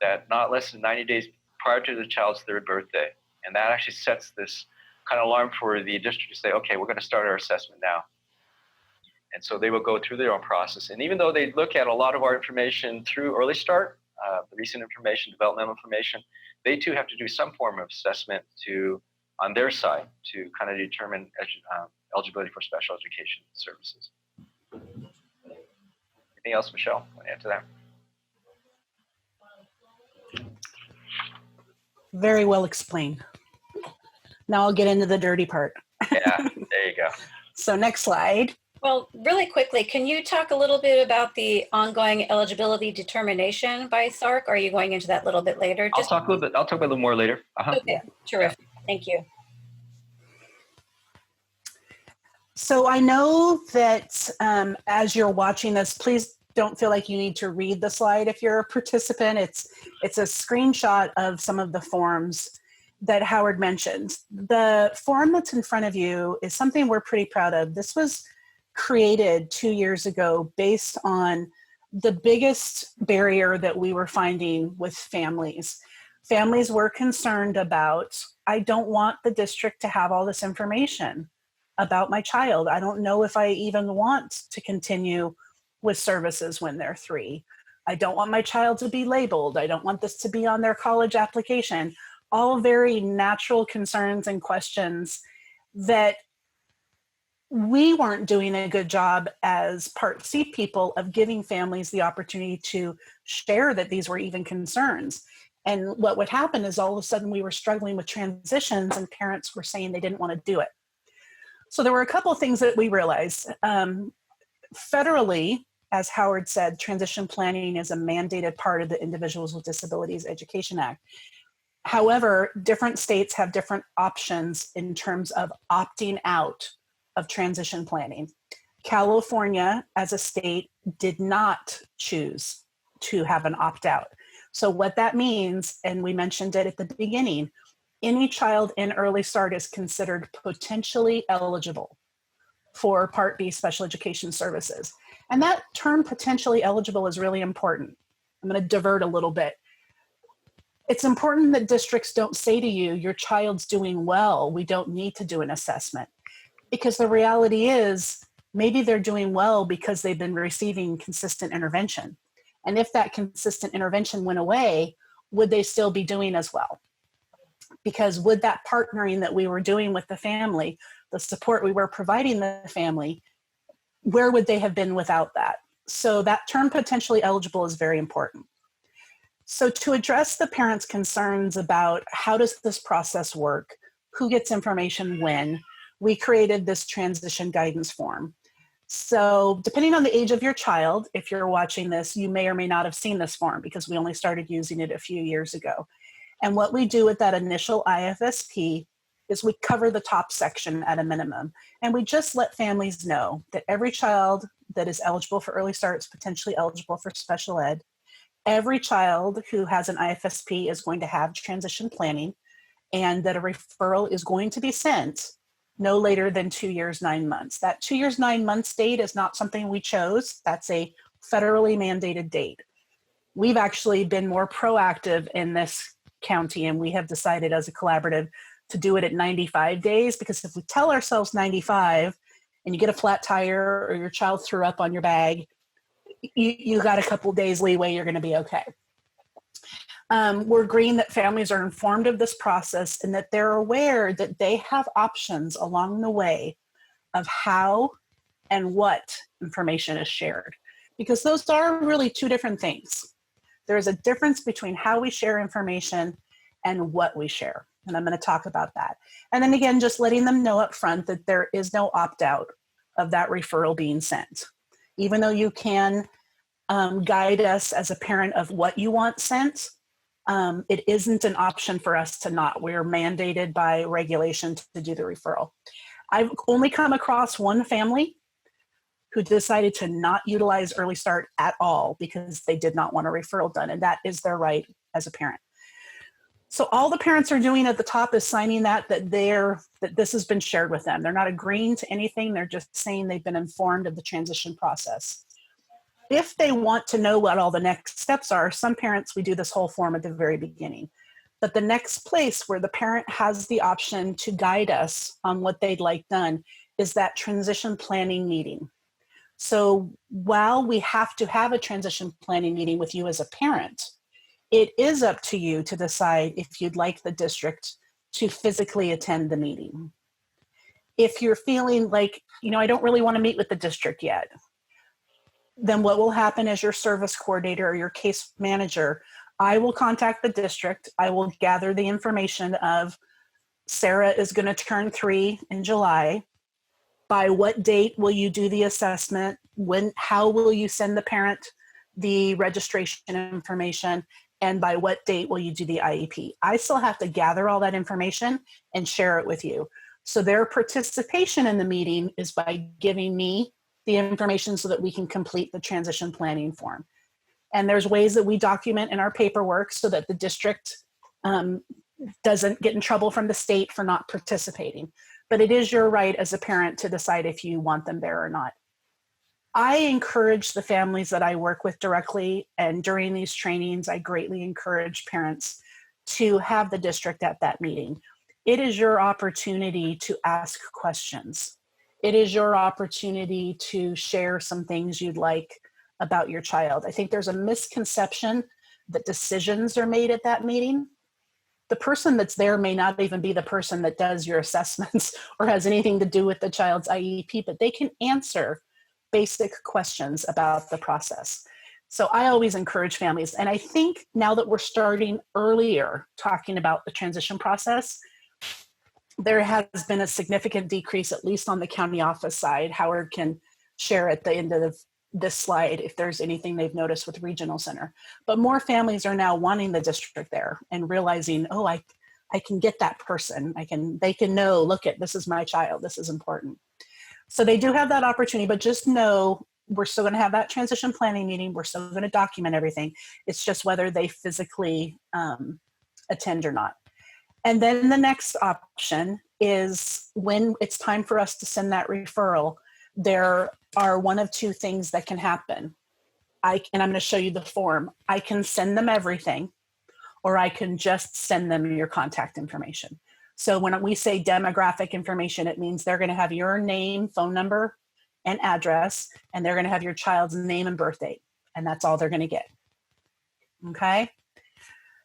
Speaker 3: that not less than 90 days prior to the child's third birthday. And that actually sets this kind of alarm for the district to say, okay, we're going to start our assessment now. And so they will go through their own process. And even though they look at a lot of our information through Early Start, the recent information, developmental information, they too have to do some form of assessment on their side to kind of determine eligibility for special education services. Anything else, Michelle, want to add to that?
Speaker 4: Very well explained. Now I'll get into the dirty part.
Speaker 3: Yeah, there you go.
Speaker 4: So next slide.
Speaker 1: Well, really quickly, can you talk a little bit about the ongoing eligibility determination by SARC? Or are you going into that a little bit later?
Speaker 3: I'll talk about it a little more later.
Speaker 1: Okay, terrific. Thank you.
Speaker 4: So I know that as you're watching this, please don't feel like you need to read the slide if you're a participant. It's a screenshot of some of the forms that Howard mentioned. The form that's in front of you is something we're pretty proud of. This was created 2 years ago based on the biggest barrier that we were finding with families. Families were concerned about, I don't want the district to have all this information about my child. I don't know if I even want to continue with services when they're 3. I don't want my child to be labeled. I don't want this to be on their college application. All very natural concerns and questions that we weren't doing a good job as Part C people of giving families the opportunity to share that these were even concerns. And what would happen is all of a sudden we were struggling with transitions and parents were saying they didn't want to do it. So there were a couple of things that we realized. Federally, as Howard said, transition planning is a mandated part of the Individuals with Disabilities Education Act. However, different states have different options in terms of opting out of transition planning. California, as a state, did not choose to have an opt-out. So what that means, and we mentioned it at the beginning, any child in Early Start is considered potentially eligible for Part B special education services. And that term potentially eligible is really important. I'm going to divert a little bit. It's important that districts don't say to you, your child's doing well, we don't need to do an assessment. Because the reality is, maybe they're doing well because they've been receiving consistent intervention. And if that consistent intervention went away, would they still be doing as well? Because would that partnering that we were doing with the family, the support we were providing the family, where would they have been without that? So that term potentially eligible is very important. So to address the parents' concerns about how does this process work, who gets information when, we created this transition guidance form. So depending on the age of your child, if you're watching this, you may or may not have seen this form because we only started using it a few years ago. And what we do with that initial IFSP is we cover the top section at a minimum. And we just let families know that every child that is eligible for Early Start is potentially eligible for special ed. Every child who has an IFSP is going to have transition planning, and that a referral is going to be sent no later than 2 years, 9 months. That 2 years, 9 months date is not something we chose. That's a federally mandated date. We've actually been more proactive in this county, and we have decided as a collaborative to do it at 95 days, because if we tell ourselves 95 and you get a flat tire or your child threw up on your bag, you got a couple days leeway, you're gonna be okay. We're agreeing that families are informed of this process and that they're aware that they have options along the way of how and what information is shared, because those are really two different things. There's a difference between how we share information and what we share. And I'm going to talk about that. And then again, just letting them know up front that there is no opt-out of that referral being sent. Even though you can guide us as a parent of what you want sent, it isn't an option for us to not. We're mandated by regulation to do the referral. I've only come across one family who decided to not utilize Early Start at all because they did not want a referral done, and that is their right as a parent. So all the parents are doing at the top is signing that this has been shared with them. They're not agreeing to anything. They're just saying they've been informed of the transition process. If they want to know what all the next steps are, some parents, we do this whole form at the very beginning. But the next place where the parent has the option to guide us on what they'd like done is that transition planning meeting. So while we have to have a transition planning meeting with you as a parent, it is up to you to decide if you'd like the district to physically attend the meeting. If you're feeling like, I don't really want to meet with the district yet, then what will happen is your service coordinator or your case manager, I will contact the district. I will gather the information of Sarah is going to turn 3 in July. By what date will you do the assessment? How will you send the parent the registration information? And by what date will you do the IEP? I still have to gather all that information and share it with you. So their participation in the meeting is by giving me the information so that we can complete the transition planning form. And there's ways that we document in our paperwork so that the district doesn't get in trouble from the state for not participating. But it is your right as a parent to decide if you want them there or not. I encourage the families that I work with directly, and during these trainings, I greatly encourage parents to have the district at that meeting. It is your opportunity to ask questions. It is your opportunity to share some things you'd like about your child. I think there's a misconception that decisions are made at that meeting. The person that's there may not even be the person that does your assessments or has anything to do with the child's IEP, but they can answer basic questions about the process. So I always encourage families. And I think now that we're starting earlier talking about the transition process, there has been a significant decrease, at least on the county office side. Howard can share at the end of this slide if there's anything they've noticed with regional center. But more families are now wanting the district there and realizing, oh, I can get that person. They can know, look at, this is my child, this is important. So they do have that opportunity, but just know we're still going to have that transition planning meeting. We're still going to document everything. It's just whether they physically attend or not. And then the next option is when it's time for us to send that referral, there are one of two things that can happen. And I'm going to show you the form. I can send them everything, or I can just send them your contact information. So when we say demographic information, it means they're going to have your name, phone number, and address, and they're going to have your child's name and birth date, and that's all they're going to get. Okay.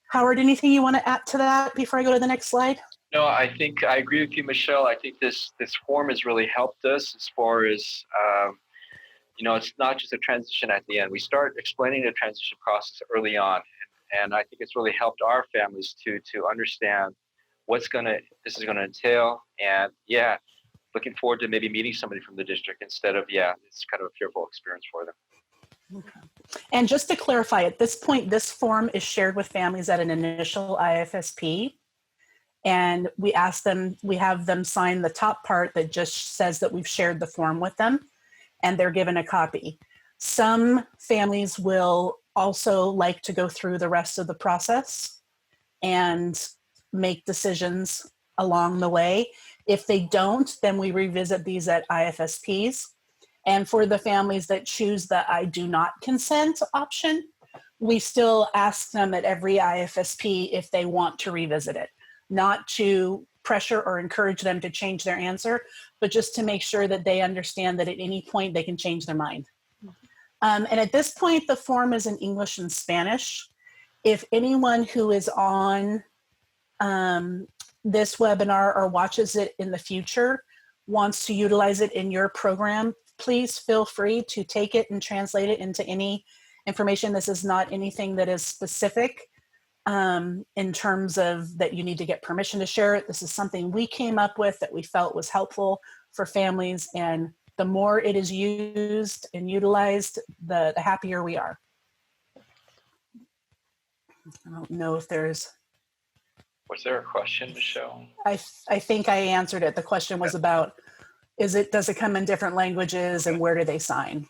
Speaker 4: Howard, anything you want to add to that before I go to the next slide?
Speaker 3: No, I think I agree with you, Michelle. I think this form has really helped us as far as, it's not just a transition at the end. We start explaining the transition process early on. And I think it's really helped our families to understand this is going to entail. And yeah, looking forward to maybe meeting somebody from the district instead of, it's kind of a fearful experience for them.
Speaker 4: Okay. And just to clarify, at this point, this form is shared with families at an initial IFSP. And we have them sign the top part that just says that we've shared the form with them, and they're given a copy. Some families will also like to go through the rest of the process and make decisions along the way. If they don't, then we revisit these at IFSPs. And for the families that choose the I do not consent option, we still ask them at every IFSP if they want to revisit it. Not to pressure or encourage them to change their answer, but just to make sure that they understand that at any point they can change their mind. And at this point, the form is in English and Spanish. If anyone who is on this webinar or watches it in the future wants to utilize it in your program, please feel free to take it and translate it into any information. This is not anything that is specific in terms of that you need to get permission to share it. This is something we came up with that we felt was helpful for families, and the more it is used and utilized, the happier we are. I don't know if there's...
Speaker 3: Was there a question, Michelle?
Speaker 4: I think I answered it. The question was about, does it come in different languages and where do they sign?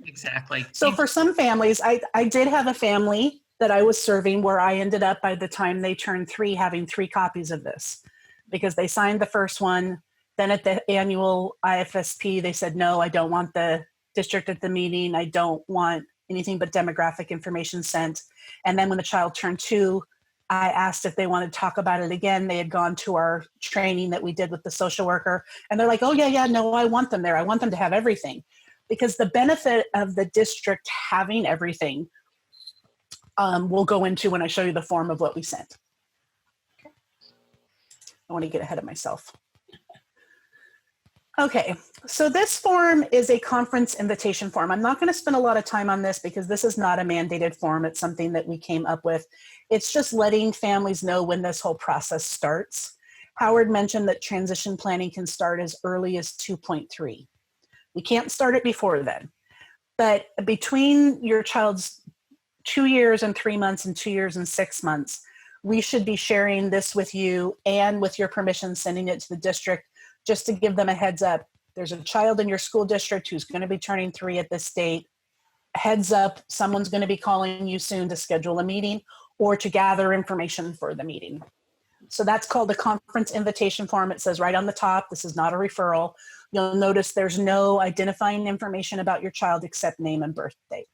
Speaker 6: Exactly.
Speaker 4: So for some families, I did have a family that I was serving where I ended up, by the time they turned 3, having 3 copies of this, because they signed the first one. Then at the annual IFSP, they said, no, I don't want the district at the meeting. I don't want anything but demographic information sent. And then when the child turned 2, I asked if they wanted to talk about it again. They had gone to our training that we did with the social worker, and they're like, oh yeah, no, I want them there. I want them to have everything. Because the benefit of the district having everything we'll go into when I show you the form of what we sent. I want to get ahead of myself. Okay, so this form is a conference invitation form. I'm not going to spend a lot of time on this because this is not a mandated form. It's something that we came up with. It's just letting families know when this whole process starts. Howard mentioned that transition planning can start as early as 2.3. We can't start it before then. But between your child's 2 years and 3 months and 2 years and 6 months, we should be sharing this with you, and with your permission, sending it to the district just to give them a heads up. There's a child in your school district who's going to be turning 3 at this date. Heads up, someone's going to be calling you soon to schedule a meeting or to gather information for the meeting. So that's called a conference invitation form. It says right on the top, this is not a referral. You'll notice there's no identifying information about your child except name and birth date.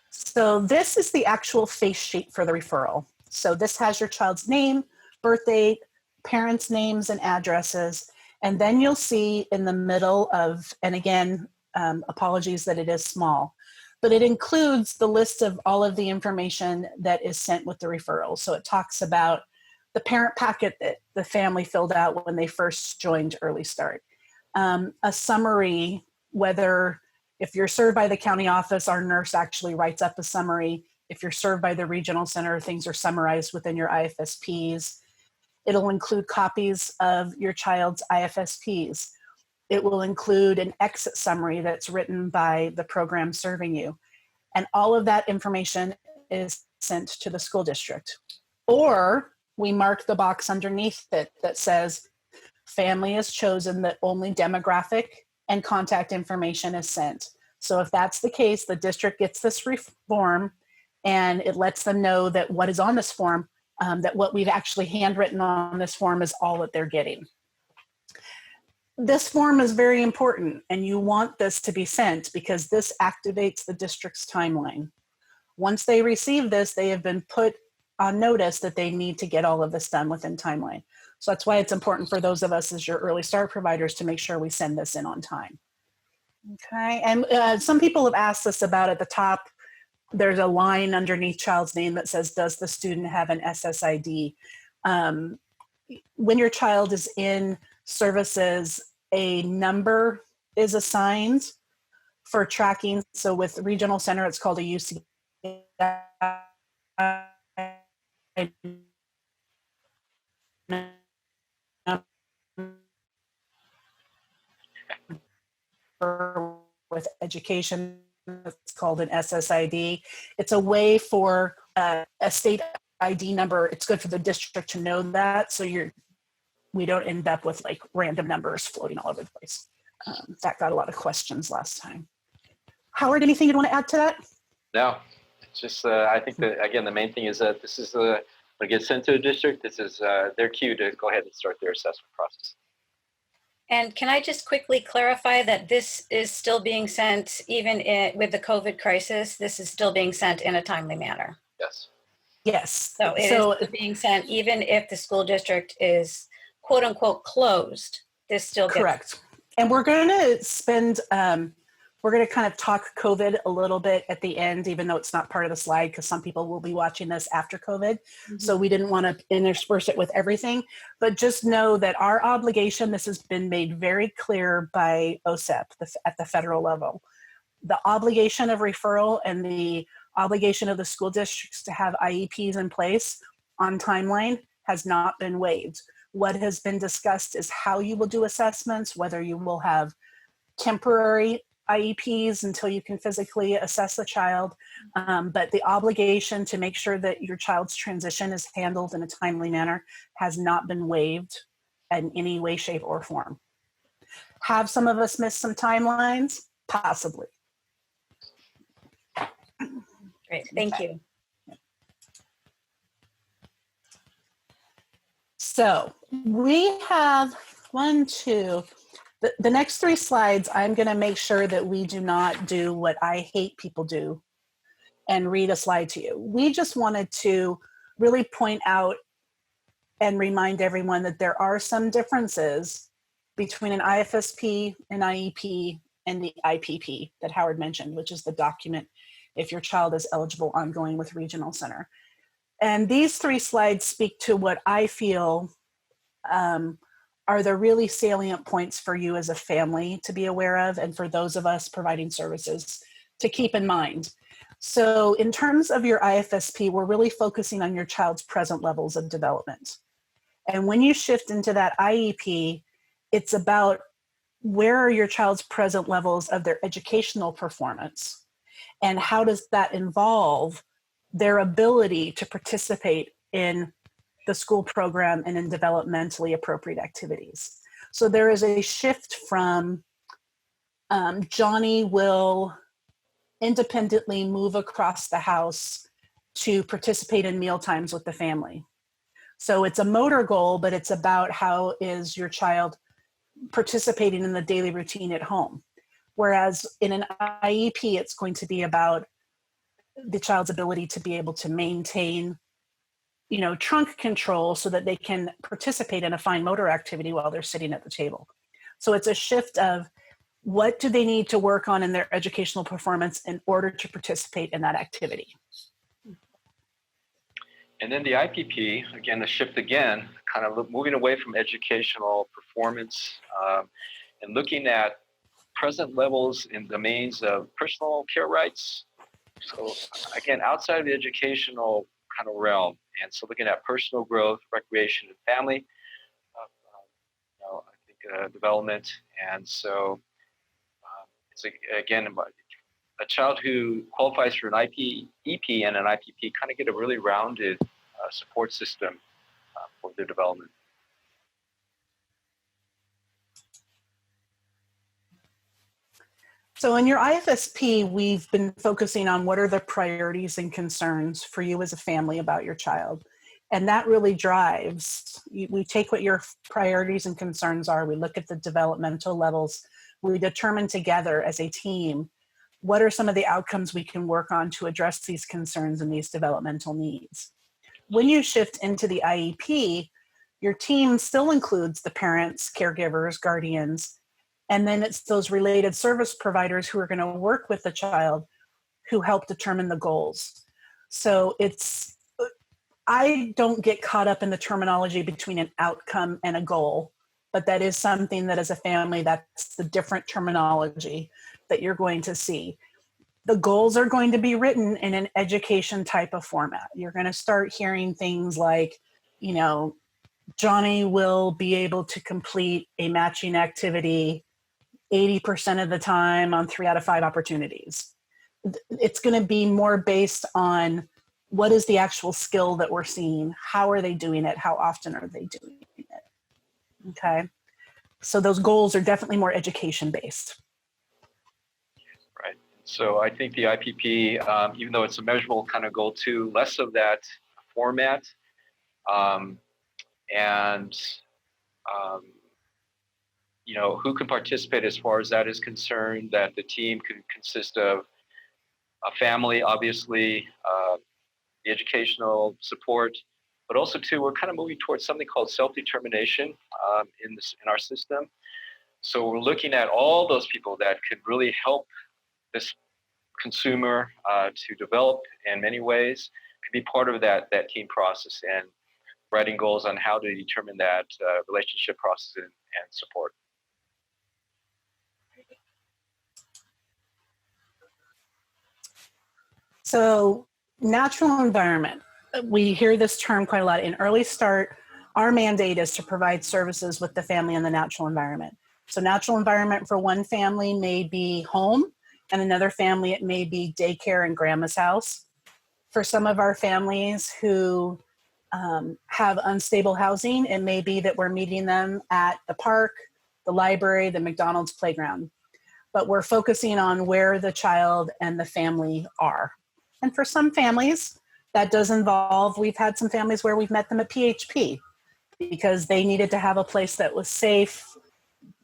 Speaker 4: So this is the actual face sheet for the referral. So this has your child's name, birth date, parents' names and addresses. And then you'll see in the middle of, and again, apologies that it is small, but it includes the list of all of the information that is sent with the referral. So it talks about the parent packet that the family filled out when they first joined Early Start. A summary, whether if you're served by the county office, our nurse actually writes up a summary. If you're served by the regional center, things are summarized within your IFSPs. It'll include copies of your child's IFSPs. It will include an exit summary that's written by the program serving you. And all of that information is sent to the school district. Or we mark the box underneath it that says, family is chosen that only demographic and contact information is sent. So if that's the case, the district gets this form and it lets them know that what is on this form, that what we've actually handwritten on this form is all that they're getting. This form is very important, and you want this to be sent because this activates the district's timeline. Once they receive this, they have been put on notice that they need to get all of this done within timeline. So that's why it's important for those of us as your early start providers to make sure we send this in on time. Okay, and some people have asked us about at the top, there's a line underneath child's name that says, does the student have an SSID? When your child is in services, a number is assigned for tracking. So with regional center, it's called a UC. With education, it's called an SSID. It's a way for a state ID number. It's good for the district to know that, so we don't end up with like random numbers floating all over the place. That got a lot of questions last time. Howard, anything you'd want to add to that?
Speaker 3: No, it's just I think that again the main thing is that this is when it gets sent to a district. This is their cue to go ahead and start their assessment process.
Speaker 1: And can I just quickly clarify that this is still being sent, even with the COVID crisis, this is still being sent in a timely manner?
Speaker 3: Yes.
Speaker 1: Yes. So it is being sent even if the school district is quote unquote closed, this still gets.
Speaker 4: Correct. And we're going to spend, We're going to kind of talk COVID a little bit at the end, even though it's not part of the slide, because some people will be watching this after COVID. So we didn't want to intersperse it with everything, but just know that our obligation, this has been made very clear by OSEP at the federal level. The obligation of referral and the obligation of the school districts to have IEPs in place on timeline has not been waived. What has been discussed is how you will do assessments, whether you will have temporary IEPs until you can physically assess the child, but the obligation to make sure that your child's transition is handled in a timely manner has not been waived in any way, shape, or form. Have some of us missed some timelines? Possibly.
Speaker 1: Great, thank you.
Speaker 4: So we have the next 3 slides, I'm going to make sure that we do not do what I hate people do and read a slide to you. We just wanted to really point out and remind everyone that there are some differences between an IFSP, an IEP, and the IPP that Howard mentioned, which is the document if your child is eligible ongoing with regional center. And these 3 slides speak to what I feel are the really salient points for you as a family to be aware of, and for those of us providing services to keep in mind. So in terms of your IFSP, we're really focusing on your child's present levels of development. And when you shift into that IEP, it's about where are your child's present levels of their educational performance, and how does that involve their ability to participate in the school program and in developmentally appropriate activities. So there is a shift from Johnny will independently move across the house to participate in meal times with the family. So it's a motor goal, but it's about how is your child participating in the daily routine at home. Whereas in an IEP, it's going to be about the child's ability to be able to maintain, trunk control so that they can participate in a fine motor activity while they're sitting at the table. So it's a shift of what do they need to work on in their educational performance in order to participate in that activity.
Speaker 3: And then the IPP, again, the shift again, kind of moving away from educational performance and looking at present levels in domains of personal care rights. So again, outside of the educational kind of realm. And so looking at personal growth, recreation, and family, development. And so it's again, a child who qualifies for an IEP and an IPP kind of get a really rounded support system for their development.
Speaker 4: So in your IFSP, we've been focusing on what are the priorities and concerns for you as a family about your child. And that really drives, we take what your priorities and concerns are, we look at the developmental levels, we determine together as a team, what are some of the outcomes we can work on to address these concerns and these developmental needs. When you shift into the IEP, your team still includes the parents, caregivers, guardians, and then it's those related service providers who are going to work with the child who help determine the goals. So I don't get caught up in the terminology between an outcome and a goal, but that is something that as a family, that's the different terminology that you're going to see. The goals are going to be written in an education type of format. You're going to start hearing things like, Johnny will be able to complete a matching activity 80% of the time on 3 out of 5 opportunities. It's going to be more based on what is the actual skill that we're seeing? How are they doing it? How often are they doing it? Okay. So those goals are definitely more education based.
Speaker 3: Right. So I think the IPP, even though it's a measurable kind of goal too, less of that format who can participate as far as that is concerned, that the team could consist of a family, obviously, the educational support, but also too, we're kind of moving towards something called self-determination in our system. So we're looking at all those people that could really help this consumer to develop in many ways, could be part of that team process and writing goals on how to determine that relationship process and support.
Speaker 4: So natural environment, we hear this term quite a lot. In Early Start, our mandate is to provide services with the family in the natural environment. So natural environment for one family may be home, and another family, it may be daycare and grandma's house. For some of our families who have unstable housing, it may be that we're meeting them at the park, the library, the McDonald's playground. But we're focusing on where the child and the family are. And for some families, that does involve, we've had some families where we've met them at PHP because they needed to have a place that was safe,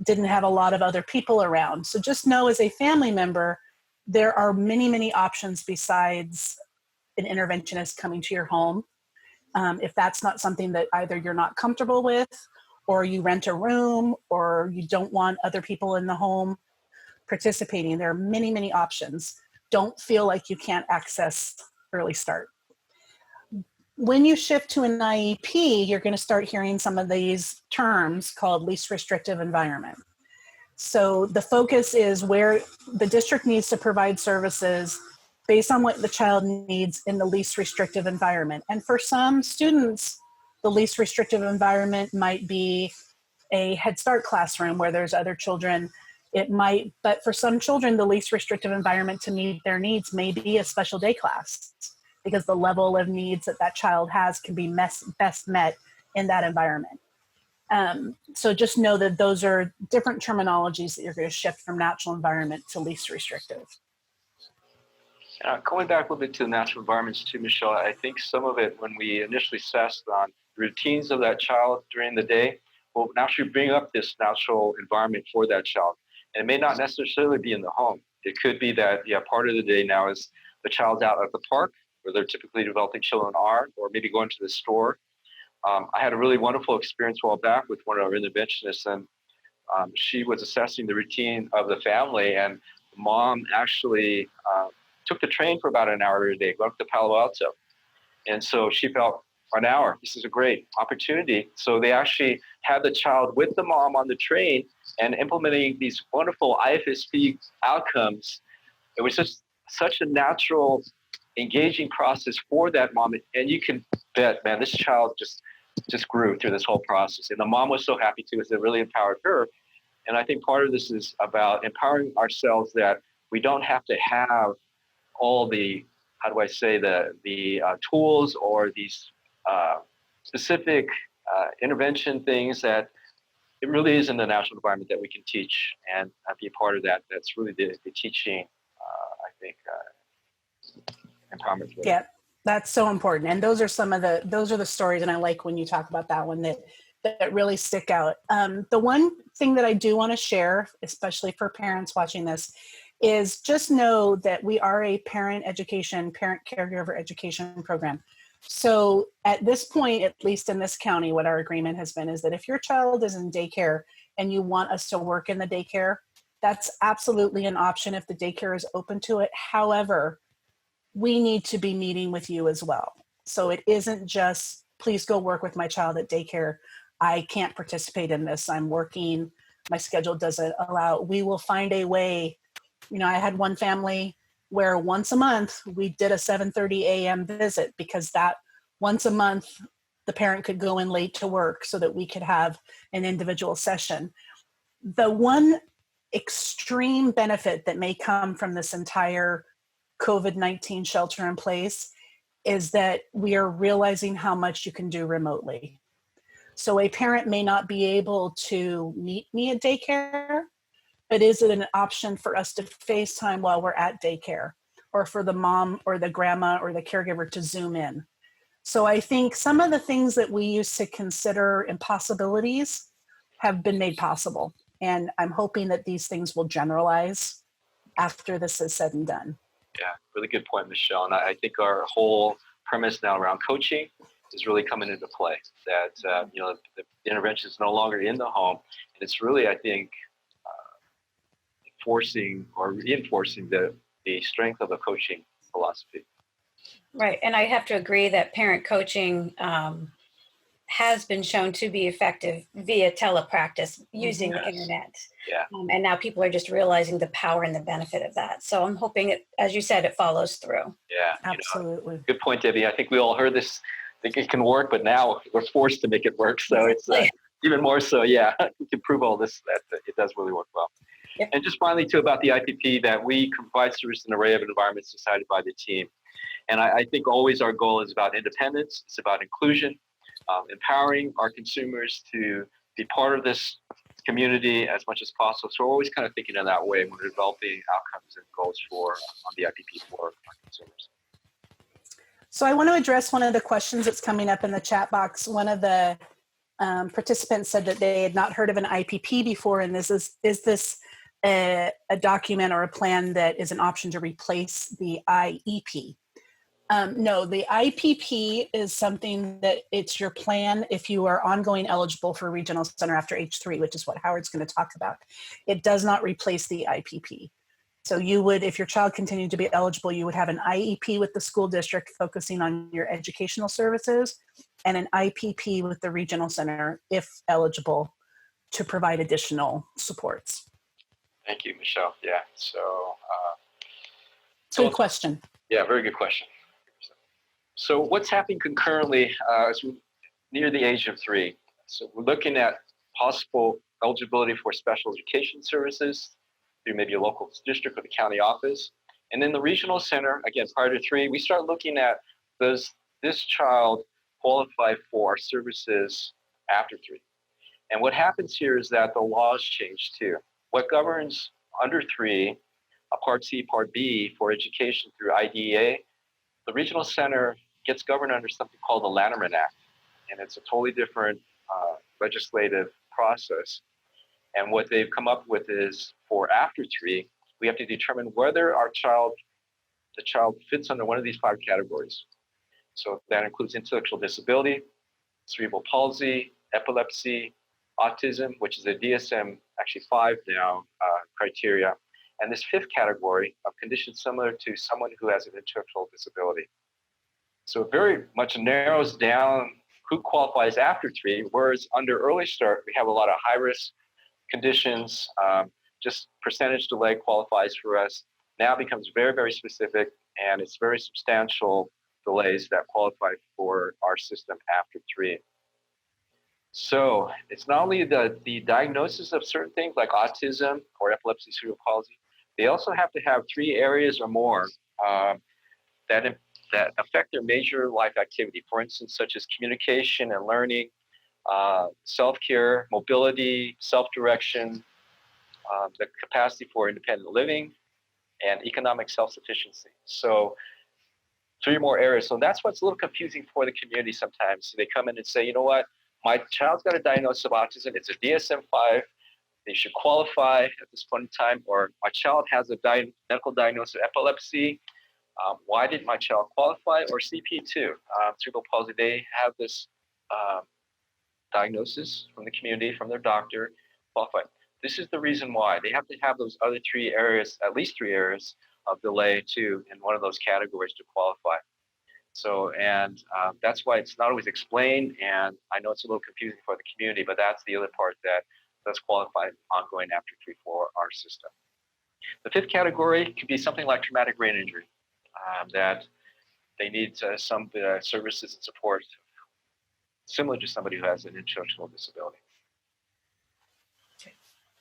Speaker 4: didn't have a lot of other people around. So just know as a family member, there are many, many options besides an interventionist coming to your home. If that's not something that either you're not comfortable with, or you rent a room, or you don't want other people in the home participating, there are many, many options. Don't feel like you can't access Early Start. When you shift to an IEP, you're going to start hearing some of these terms called least restrictive environment. So the focus is where the district needs to provide services based on what the child needs in the least restrictive environment. And for some students, the least restrictive environment might be a Head Start classroom where there's other children. It might, but for some children, the least restrictive environment to meet their needs may be a special day class, because the level of needs that that child has can be best met in that environment. So just know that those are different terminologies that you're going to shift from natural environment to least restrictive.
Speaker 3: Going back a little bit to the natural environments too, Michelle, I think some of it, when we initially assessed on the routines of that child during the day, will naturally bring up this natural environment for that child. And it may not necessarily be in the home. It could be that, part of the day now is the child's out at the park, where they're typically developing children are, or maybe going to the store. I had a really wonderful experience a while back with one of our interventionists, and she was assessing the routine of the family, and mom actually took the train for about an hour every day, going up to Palo Alto. And so she felt, an hour, this is a great opportunity. So they actually had the child with the mom on the train and implementing these wonderful IFSP outcomes. It was just such a natural, engaging process for that mom. And you can bet, man, this child just grew through this whole process. And the mom was so happy too, because it really empowered her. And I think part of this is about empowering ourselves, that we don't have to have all the, the tools or these specific intervention things that it really is in the natural environment that we can teach and be a part of that. That's really the teaching, empowerment.
Speaker 4: Yeah, that's so important. And those are the stories. And I like when you talk about that one that really stick out. The one thing that I do want to share, especially for parents watching this, is just know that we are a parent caregiver education program. So at this point, at least in this county, what our agreement has been is that if your child is in daycare and you want us to work in the daycare, that's absolutely an option if the daycare is open to it. However, we need to be meeting with you as well. So it isn't just, please go work with my child at daycare. I can't participate in this. I'm working. My schedule doesn't allow. We will find a way. I had one family where once a month we did a 7:30 a.m. visit, because that once a month the parent could go in late to work so that we could have an individual session. The one extreme benefit that may come from this entire COVID-19 shelter in place is that we are realizing how much you can do remotely. So a parent may not be able to meet me at daycare, but is it an option for us to FaceTime while we're at daycare, or for the mom or the grandma or the caregiver to Zoom in? So I think some of the things that we used to consider impossibilities have been made possible. And I'm hoping that these things will generalize after this is said and done.
Speaker 3: Yeah, really good point, Michelle. And I think our whole premise now around coaching is really coming into play. That the intervention is no longer in the home, and it's really, I think, enforcing or reinforcing the the strength of the coaching philosophy.
Speaker 1: Right. And I have to agree that parent coaching has been shown to be effective via telepractice using the internet.
Speaker 3: Yeah.
Speaker 1: And now people are just realizing the power and the benefit of that. So I'm hoping it, as you said, it follows through.
Speaker 3: Yeah.
Speaker 4: Absolutely.
Speaker 3: Good point, Debbie. I think we all heard this. I think it can work, but now we're forced to make it work. So it's even more so. Yeah. We can prove all this, that it does really work well.
Speaker 1: Yep.
Speaker 3: And just finally, too, about the IPP, that we provide service in an array of environments decided by the team. And I think always our goal is about independence. It's about inclusion, empowering our consumers to be part of this community as much as possible. So we're always kind of thinking in that way when we're developing outcomes and goals for on the IPP for our consumers.
Speaker 4: So I want to address one of the questions that's coming up in the chat box. One of the participants said that they had not heard of an IPP before, and is this a document or a plan that is an option to replace the IEP? No, the IPP is something that it's your plan if you are ongoing eligible for regional center after age 3, which is what Howard's going to talk about. It does not replace the IPP. So you would, if your child continued to be eligible, you would have an IEP with the school district focusing on your educational services, and an IPP with the regional center, if eligible, to provide additional supports.
Speaker 3: Thank you, Michelle. Yeah.
Speaker 4: Good question.
Speaker 3: Yeah, very good question. So what's happening concurrently as we near the age of 3? So we're looking at possible eligibility for special education services through maybe a local district or the county office. And then the regional center, again, prior to 3, we start looking at, does this child qualify for our services after 3? And what happens here is that the laws change too. What governs under 3, Part C, Part B for education through IDEA, the regional center gets governed under something called the Lanterman Act. And it's a totally different legislative process. And what they've come up with is for after 3, we have to determine whether the child fits under one of these 5 categories. So that includes intellectual disability, cerebral palsy, epilepsy, autism, which is a DSM, actually 5 now, criteria. And this 5th category of conditions similar to someone who has an intellectual disability. So it very much narrows down who qualifies after 3, whereas under early start, we have a lot of high-risk conditions. Just percentage delay qualifies for us. Now becomes very, very specific, and it's very substantial delays that qualify for our system after 3. So it's not only the diagnosis of certain things like autism or epilepsy, cerebral palsy, they also have to have 3 areas or more that affect their major life activity. For instance, such as communication and learning, self-care, mobility, self-direction, the capacity for independent living, and economic self-sufficiency. So 3 more areas. So that's what's a little confusing for the community sometimes. So they come in and say, you know what, my child's got a diagnosis of autism. It's a DSM-5. They should qualify at this point in time. Or my child has a medical diagnosis of epilepsy. Why didn't my child qualify? Or CP2, cerebral palsy. They have this diagnosis from the community, from their doctor, qualified. This is the reason why. They have to have those other 3 areas, at least 3 areas of delay too, in one of those categories to qualify. So, and that's why it's not always explained, and I know it's a little confusing for the community, but that's the other part that does qualify ongoing after 3 for our system. The 5th category could be something like traumatic brain injury, that they need some services and support similar to somebody who has an intellectual disability.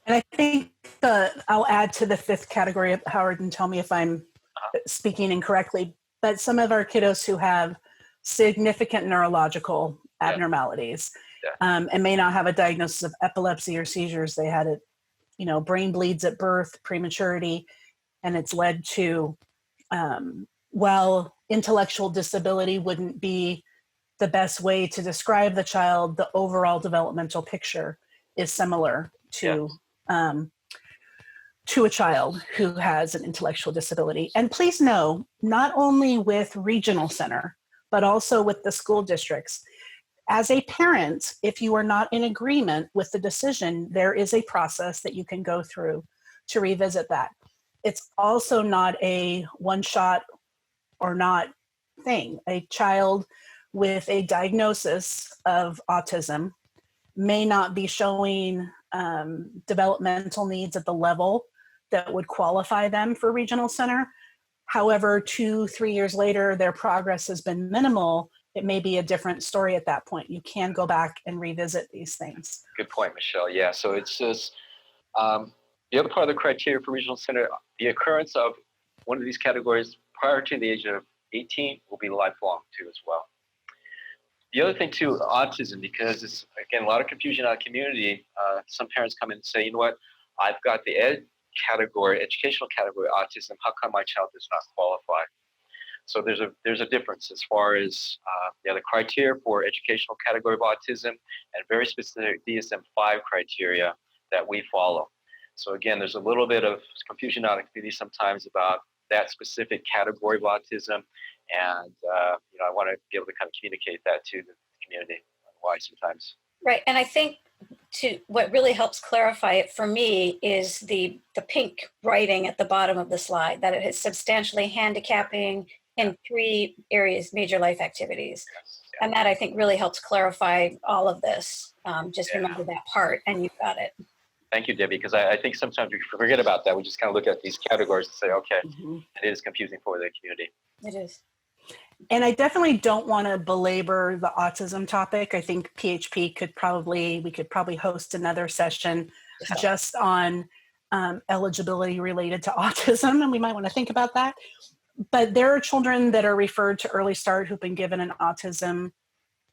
Speaker 4: And I think I'll add to the 5th category, Howard, and tell me if I'm speaking incorrectly, but some of our kiddos who have significant neurological abnormalities and may not have a diagnosis of epilepsy or seizures. They had brain bleeds at birth, prematurity, and it's led to, while intellectual disability wouldn't be the best way to describe the child, the overall developmental picture is similar to a child who has an intellectual disability. And please know, not only with regional center, but also with the school districts. As a parent, if you are not in agreement with the decision, there is a process that you can go through to revisit that. it's also not a one shot or not thing. A child with a diagnosis of autism may not be showing developmental needs at the level that would qualify them for regional center. However, 2-3 years later, their progress has been minimal. It may be a different story at that point. You can go back and revisit these things.
Speaker 3: Good point, Michelle. Yeah, so it's just the other part of the criteria for regional center, the occurrence of one of these categories prior to the age of 18 will be lifelong too as well. The other thing too, autism, because it's, again, a lot of confusion out of the community. Some parents come in and say, you know what, I've got the educational category autism, how come my child does not qualify? So there's a difference as far as the criteria for educational category of autism and very specific DSM-5 criteria that we follow. So again, there's a little bit of confusion out in the community sometimes about that specific category of autism, and I want to be able to kind of communicate that to the community why sometimes.
Speaker 1: Right, and I think what really helps clarify it for me is the pink writing at the bottom of the slide, that it is substantially handicapping in 3 areas, major life activities.
Speaker 3: Yeah.
Speaker 1: And that, I think, really helps clarify all of this. Just remember that part, and you've got it.
Speaker 3: Thank you, Debbie, because I think sometimes we forget about that. We just kind of look at these categories and say, okay, it is confusing for the community.
Speaker 1: It is.
Speaker 4: And I definitely don't want to belabor the autism topic. I think we could probably host another session just on eligibility related to autism, and we might want to think about that. But there are children that are referred to Early Start who've been given an autism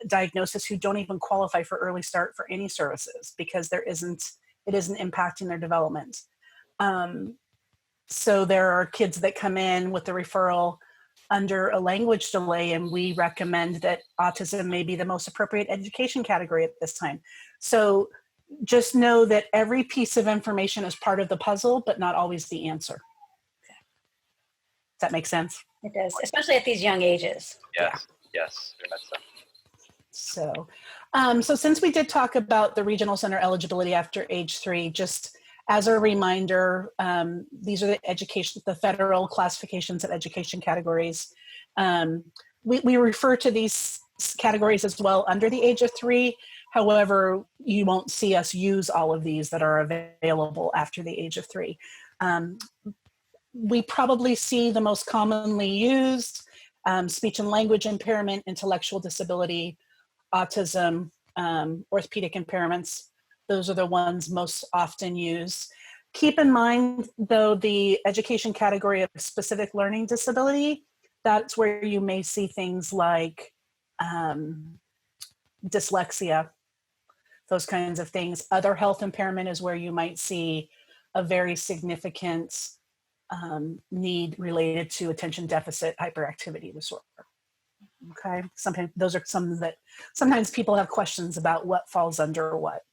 Speaker 4: diagnosis who don't even qualify for Early Start for any services because it isn't impacting their development. So there are kids that come in with the referral under a language delay, and we recommend that autism may be the most appropriate education category at this time. So just know that every piece of information is part of the puzzle, but not always the answer. Does that make sense?
Speaker 1: It does, especially at these young ages.
Speaker 3: Yes, very much so.
Speaker 4: So since we did talk about the regional center eligibility after age 3, just as a reminder, these are the federal classifications of education categories. We refer to these categories as well under the age of 3. However, you won't see us use all of these that are available after the age of 3. We probably see the most commonly used speech and language impairment, intellectual disability, autism, orthopedic impairments. Those are the ones most often used. Keep in mind, though, the education category of specific learning disability, that's where you may see things like dyslexia, those kinds of things. Other health impairment is where you might see a very significant need related to attention deficit hyperactivity disorder. Okay, sometimes those are some that sometimes people have questions about what falls under what.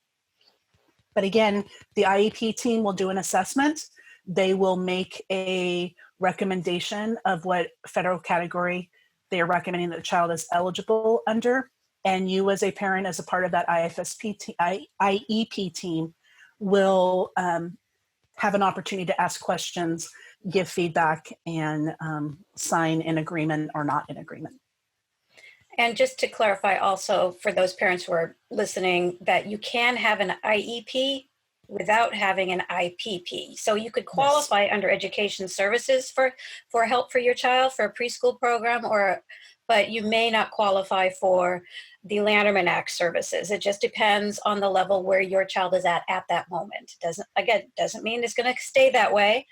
Speaker 4: But again, the IEP team will do an assessment. They will make a recommendation of what federal category they are recommending that the child is eligible under. And you as a parent, as a part of that IFSP IEP team, will have an opportunity to ask questions, give feedback, and sign an agreement or not in agreement.
Speaker 1: And just to clarify also for those parents who are listening, that you can have an IEP without having an IPP. So you could qualify under education services for help for your child for a preschool program, but you may not qualify for the Lanterman Act services. It just depends on the level where your child is at that moment. Doesn't mean it's going to stay that way,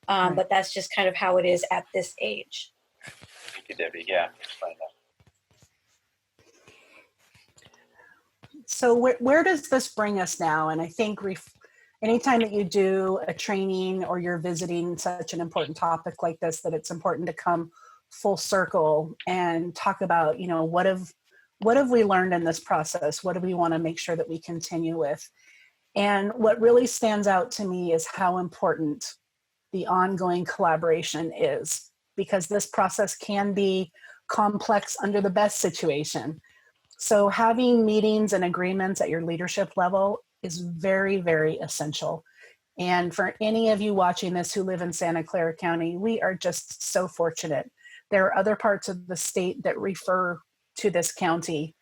Speaker 1: but that's just kind of how it is at this age.
Speaker 3: Thank you, Debbie. Yeah, explain that.
Speaker 4: So where does this bring us now? And I think anytime that you do a training or you're visiting such an important topic like this, that it's important to come full circle and talk about, what have we learned in this process? What do we want to make sure that we continue with? And what really stands out to me is how important the ongoing collaboration is, because this process can be complex under the best situation. So having meetings and agreements at your leadership level is very, very essential. And for any of you watching this who live in Santa Clara County, we are just so fortunate. There are other parts of the state that refer to this county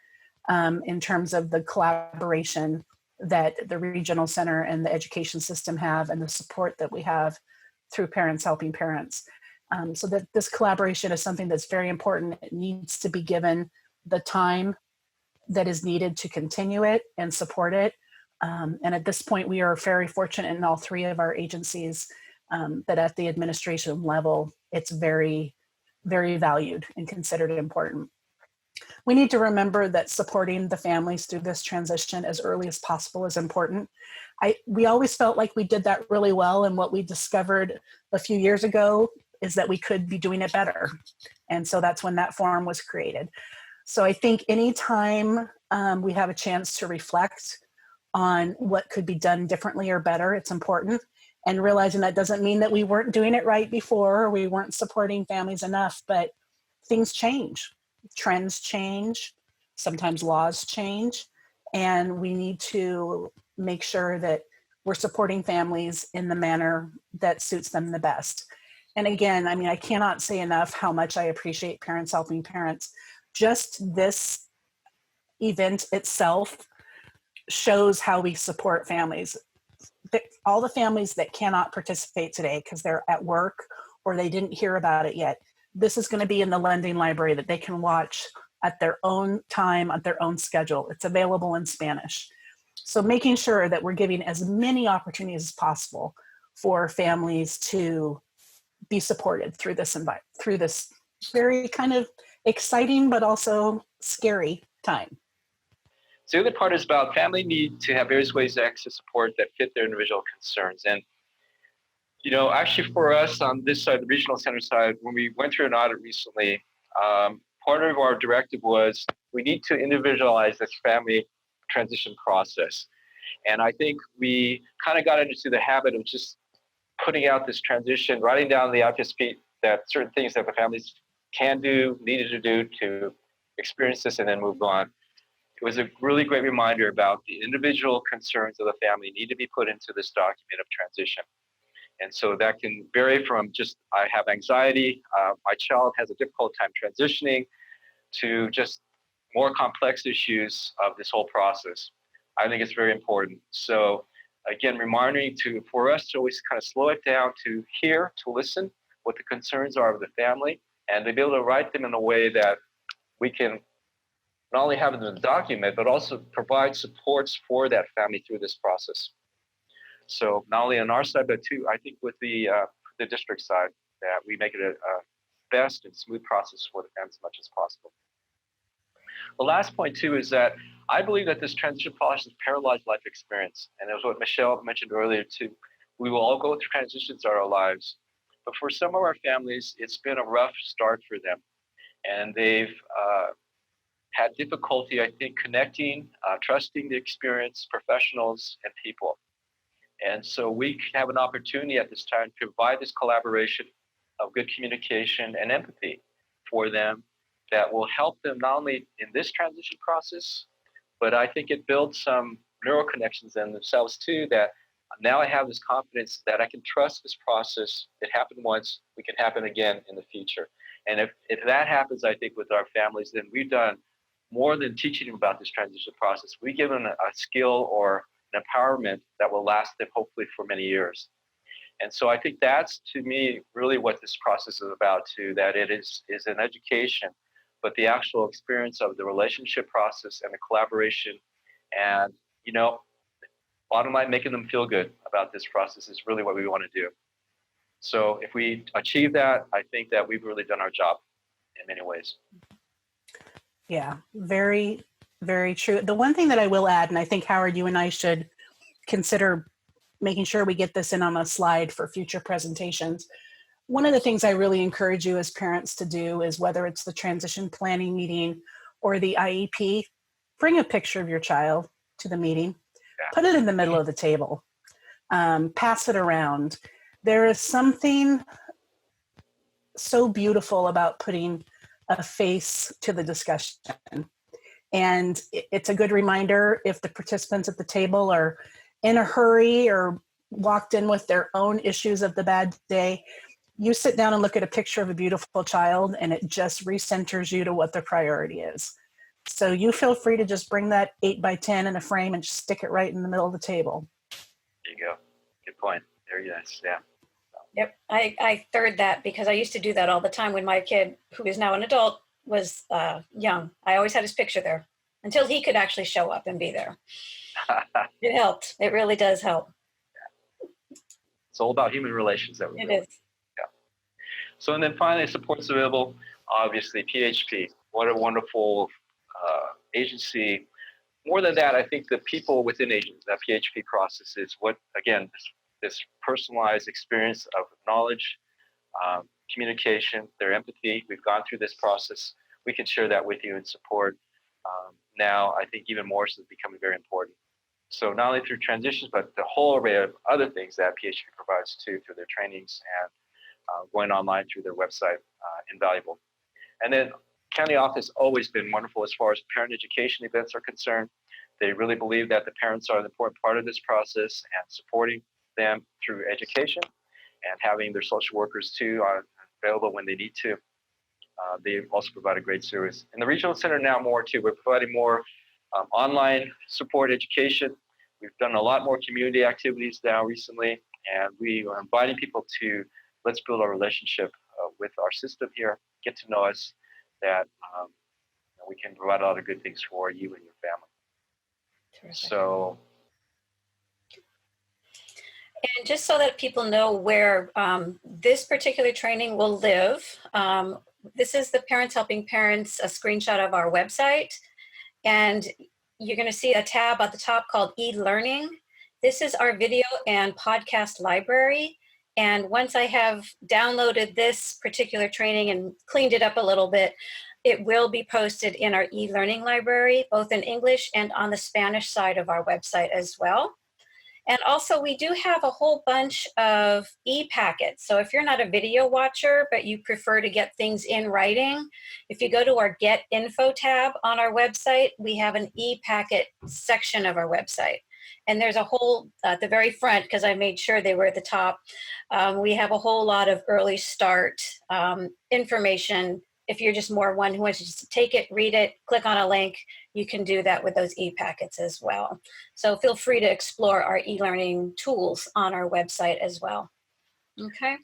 Speaker 4: in terms of the collaboration that the regional center and the education system have, and the support that we have through Parents Helping Parents. So that this collaboration is something that's very important. It needs to be given the time that is needed to continue it and support it. And at this point, we are very fortunate in all three of our agencies that at the administration level, it's very, very valued and considered important. We need to remember that supporting the families through this transition as early as possible is important. We always felt like we did that really well, and what we discovered a few years ago is that we could be doing it better. And so that's when that forum was created. So I think anytime we have a chance to reflect on what could be done differently or better, it's important. And realizing that doesn't mean that we weren't doing it right before, or we weren't supporting families enough, but things change, trends change, sometimes laws change, and we need to make sure that we're supporting families in the manner that suits them the best. And again, I mean, I cannot say enough how much I appreciate Parents Helping Parents. Just this event itself shows how we support families. All the families that cannot participate today because they're at work or they didn't hear about it yet, this is going to be in the lending library that they can watch at their own time, at their own schedule. It's available in Spanish. So making sure that we're giving as many opportunities as possible for families to be supported through this very kind of exciting but also scary time.
Speaker 3: So the other part is about family need to have various ways to access support that fit their individual concerns. And, you know, actually for us on this side, the regional center side, when we went through an audit recently, part of our directive was we need to individualize this family transition process. And I think we kind of got into the habit of just putting out this transition, writing down the IFSP that certain things that the families can do, needed to do to experience this and then move on. It was a really great reminder about the individual concerns of the family need to be put into this document of transition. And so that can vary from just, I have anxiety, my child has a difficult time transitioning, to just more complex issues of this whole process. I think it's very important. So again, reminding for us to always kind of slow it down, to hear, to listen what the concerns are of the family, and to be able to write them in a way that we can not only have it in the document, but also provide supports for that family through this process. So not only on our side, but too, I think with the district side, that we make it a best and smooth process for the family as much as possible. The last point too is that I believe that this transition process is paralyzed life experience. And it was what Michelle mentioned earlier too. We will all go through transitions in our lives. But for some of our families, it's been a rough start for them. And they've had difficulty, I think, connecting, trusting the experience, professionals, and people. And so we have an opportunity at this time to provide this collaboration of good communication and empathy for them that will help them not only in this transition process, but I think it builds some neural connections in themselves too, that now I have this confidence that I can trust this process. It happened once, we can happen again in the future. And if that happens, I think with our families, then we've done more than teaching them about this transition process. We give them a skill or an empowerment that will last them hopefully for many years. And so I think that's, to me, really what this process is about too, that it is an education, but the actual experience of the relationship process and the collaboration and, you know, bottom line, making them feel good about this process is really what we want to do. So if we achieve that, I think that we've really done our job in many ways.
Speaker 4: Yeah, very, very true. The one thing that I will add, and I think, Howard, you and I should consider making sure we get this in on a slide for future presentations. One of the things I really encourage you as parents to do is, whether it's the transition planning meeting or the IEP, bring a picture of your child to the meeting, put it in the middle of the table, pass it around. There is something so beautiful about putting a face to the discussion. And it's a good reminder if the participants at the table are in a hurry or walked in with their own issues of the bad day. You sit down and look at a picture of a beautiful child and it just recenters you to what the priority is. So you feel free to just bring that 8x10 in a frame and stick it right in the middle of the table.
Speaker 3: There you go. Good point. There you go. Yeah.
Speaker 1: Yep, I third that because I used to do that all the time when my kid, who is now an adult, was young. I always had his picture there until he could actually show up and be there. It helped. It really does help.
Speaker 3: It's all about human relations that we're
Speaker 1: It
Speaker 3: doing.
Speaker 1: is.
Speaker 3: Yeah. So, and then finally, support's available. Obviously, PHP. What a wonderful agency. More than that, I think the people within that PHP process is what, again, this personalized experience of knowledge, communication, their empathy. We've gone through this process. We can share that with you and support. Now, I think even more so, it's becoming very important. So not only through transitions, but the whole array of other things that PHP provides too, through their trainings and going online through their website, invaluable. And then county office always been wonderful as far as parent education events are concerned. They really believe that the parents are an important part of this process, and supporting them through education and having their social workers too available when they need to. They also provide a great service. In the regional center now more too, we're providing more online support education. We've done a lot more community activities now recently, and we are inviting people to let's build a relationship with our system here, get to know us, that we can provide a lot of good things for you and your family.
Speaker 1: Terrific.
Speaker 3: So,
Speaker 1: and just so that people know where this particular training will live, this is the Parents Helping Parents, a screenshot of our website. And you're going to see a tab at the top called e-learning. This is our video and podcast library. And once I have downloaded this particular training and cleaned it up a little bit, it will be posted in our e-learning library, both in English and on the Spanish side of our website as well. And also we do have a whole bunch of e-packets. So if you're not a video watcher, but you prefer to get things in writing, if you go to our Get Info tab on our website, we have an e-packet section of our website. And there's a whole, at the very front, because I made sure they were at the top, we have a whole lot of early start information. If you're just more one who wants to just take it, read it, click on a link, you can do that with those e-packets as well. So feel free to explore our e-learning tools on our website as well. Okay,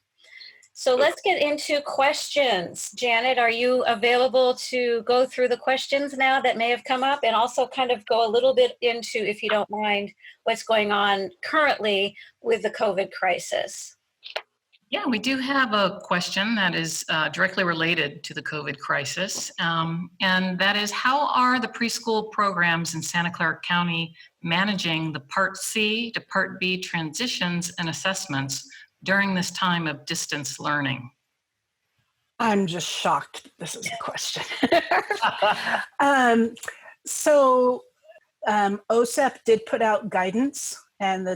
Speaker 1: so let's get into questions. Janet, are you available to go through the questions now that may have come up, and also kind of go a little bit into, if you don't mind, what's going on currently with the COVID crisis?
Speaker 6: Yeah, we do have a question that is directly related to the COVID crisis, and that is, how are the preschool programs in Santa Clara County managing the Part C to Part B transitions and assessments during this time of distance learning?
Speaker 4: I'm just shocked this is a question. So OSEP did put out guidance, and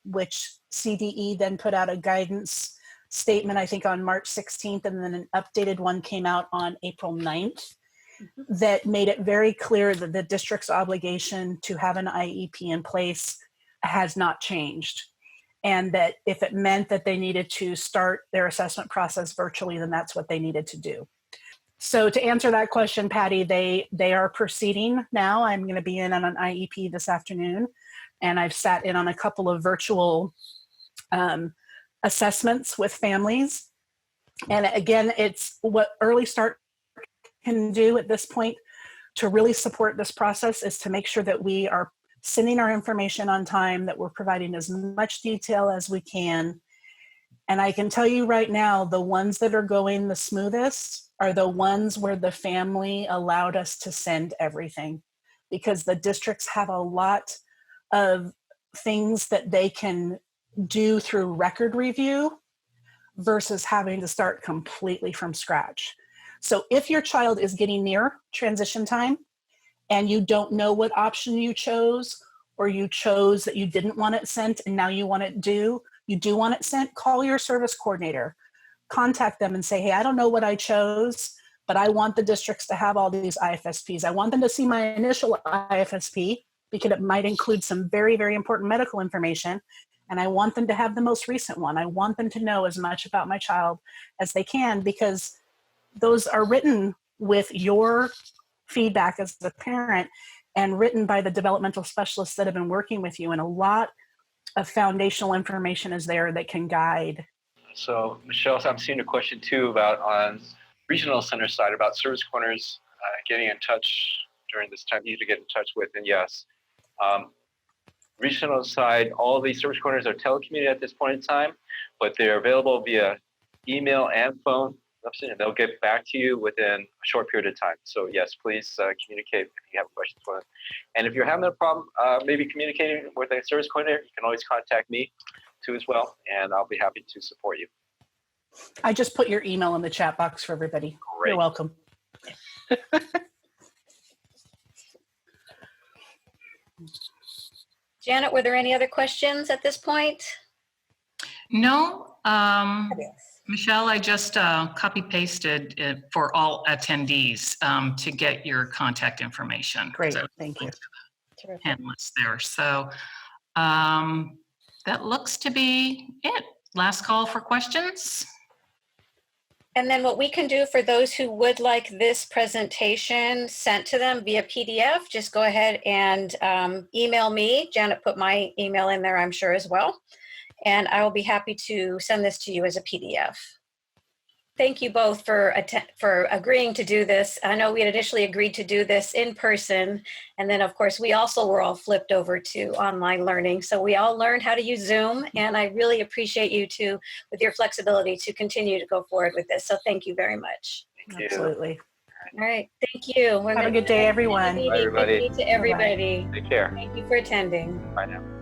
Speaker 4: which CDE then put out a guidance statement, I think on March 16th, and then an updated one came out on April 9th that made it very clear that the district's obligation to have an IEP in place has not changed. And that if it meant that they needed to start their assessment process virtually, then that's what they needed to do. So to answer that question, Patty, they are proceeding now. I'm going to be in on an IEP this afternoon, and I've sat in on a couple of virtual assessments with families. And again, it's what Early Start can do at this point to really support this process is to make sure that we are sending our information on time, that we're providing as much detail as we can. And I can tell you right now, the ones that are going the smoothest are the ones where the family allowed us to send everything, because the districts have a lot of things that they can do through record review versus having to start completely from scratch. So if your child is getting near transition time and you don't know what option you chose, or you chose that you didn't want it sent and now you want it due, you do want it sent, call your service coordinator, contact them and say, hey, I don't know what I chose, but I want the districts to have all these IFSPs. I want them to see my initial IFSP because it might include some very, very important medical information. and I want them to have the most recent one. I want them to know as much about my child as they can, because those are written with your feedback as the parent and written by the developmental specialists that have been working with you. And a lot of foundational information is there that can guide.
Speaker 3: So Michelle, I'm seeing a question too about on regional center side about service corners getting in touch during this time, easy to get in touch with. And yes, regional side, all these service corners are telecommunicated at this point in time, but they're available via email and phone, and they'll get back to you within a short period of time. So yes, please communicate if you have questions for them. And if you're having a problem maybe communicating with a service coordinator, you can always contact me too as well, and I'll be happy to support you.
Speaker 4: I just put your email in the chat box for everybody.
Speaker 3: Great.
Speaker 4: You're welcome.
Speaker 1: Janet, were there any other questions at this point?
Speaker 6: No,
Speaker 1: Yes.
Speaker 6: Michelle, I just copy pasted it for all attendees to get your contact information.
Speaker 4: Great,
Speaker 6: So
Speaker 4: thank you.
Speaker 1: Terrific.
Speaker 6: panelists there. So that looks to be it. Last call for questions.
Speaker 1: And then what we can do for those who would like this presentation sent to them via PDF, just go ahead and email me. Janet put my email in there, I'm sure, as well. And I will be happy to send this to you as a PDF. Thank you both for agreeing to do this. I know we had initially agreed to do this in person. And then, of course, we also were all flipped over to online learning. So we all learned how to use Zoom. And I really appreciate you too, with your flexibility to continue to go forward with this. So thank you very much.
Speaker 3: Thank you.
Speaker 4: Absolutely.
Speaker 1: All right. Thank you.
Speaker 4: Have a good day, everyone.
Speaker 3: Bye, everybody.
Speaker 1: Thank you to everybody.
Speaker 3: Take care.
Speaker 1: Thank you for attending.
Speaker 3: Bye now.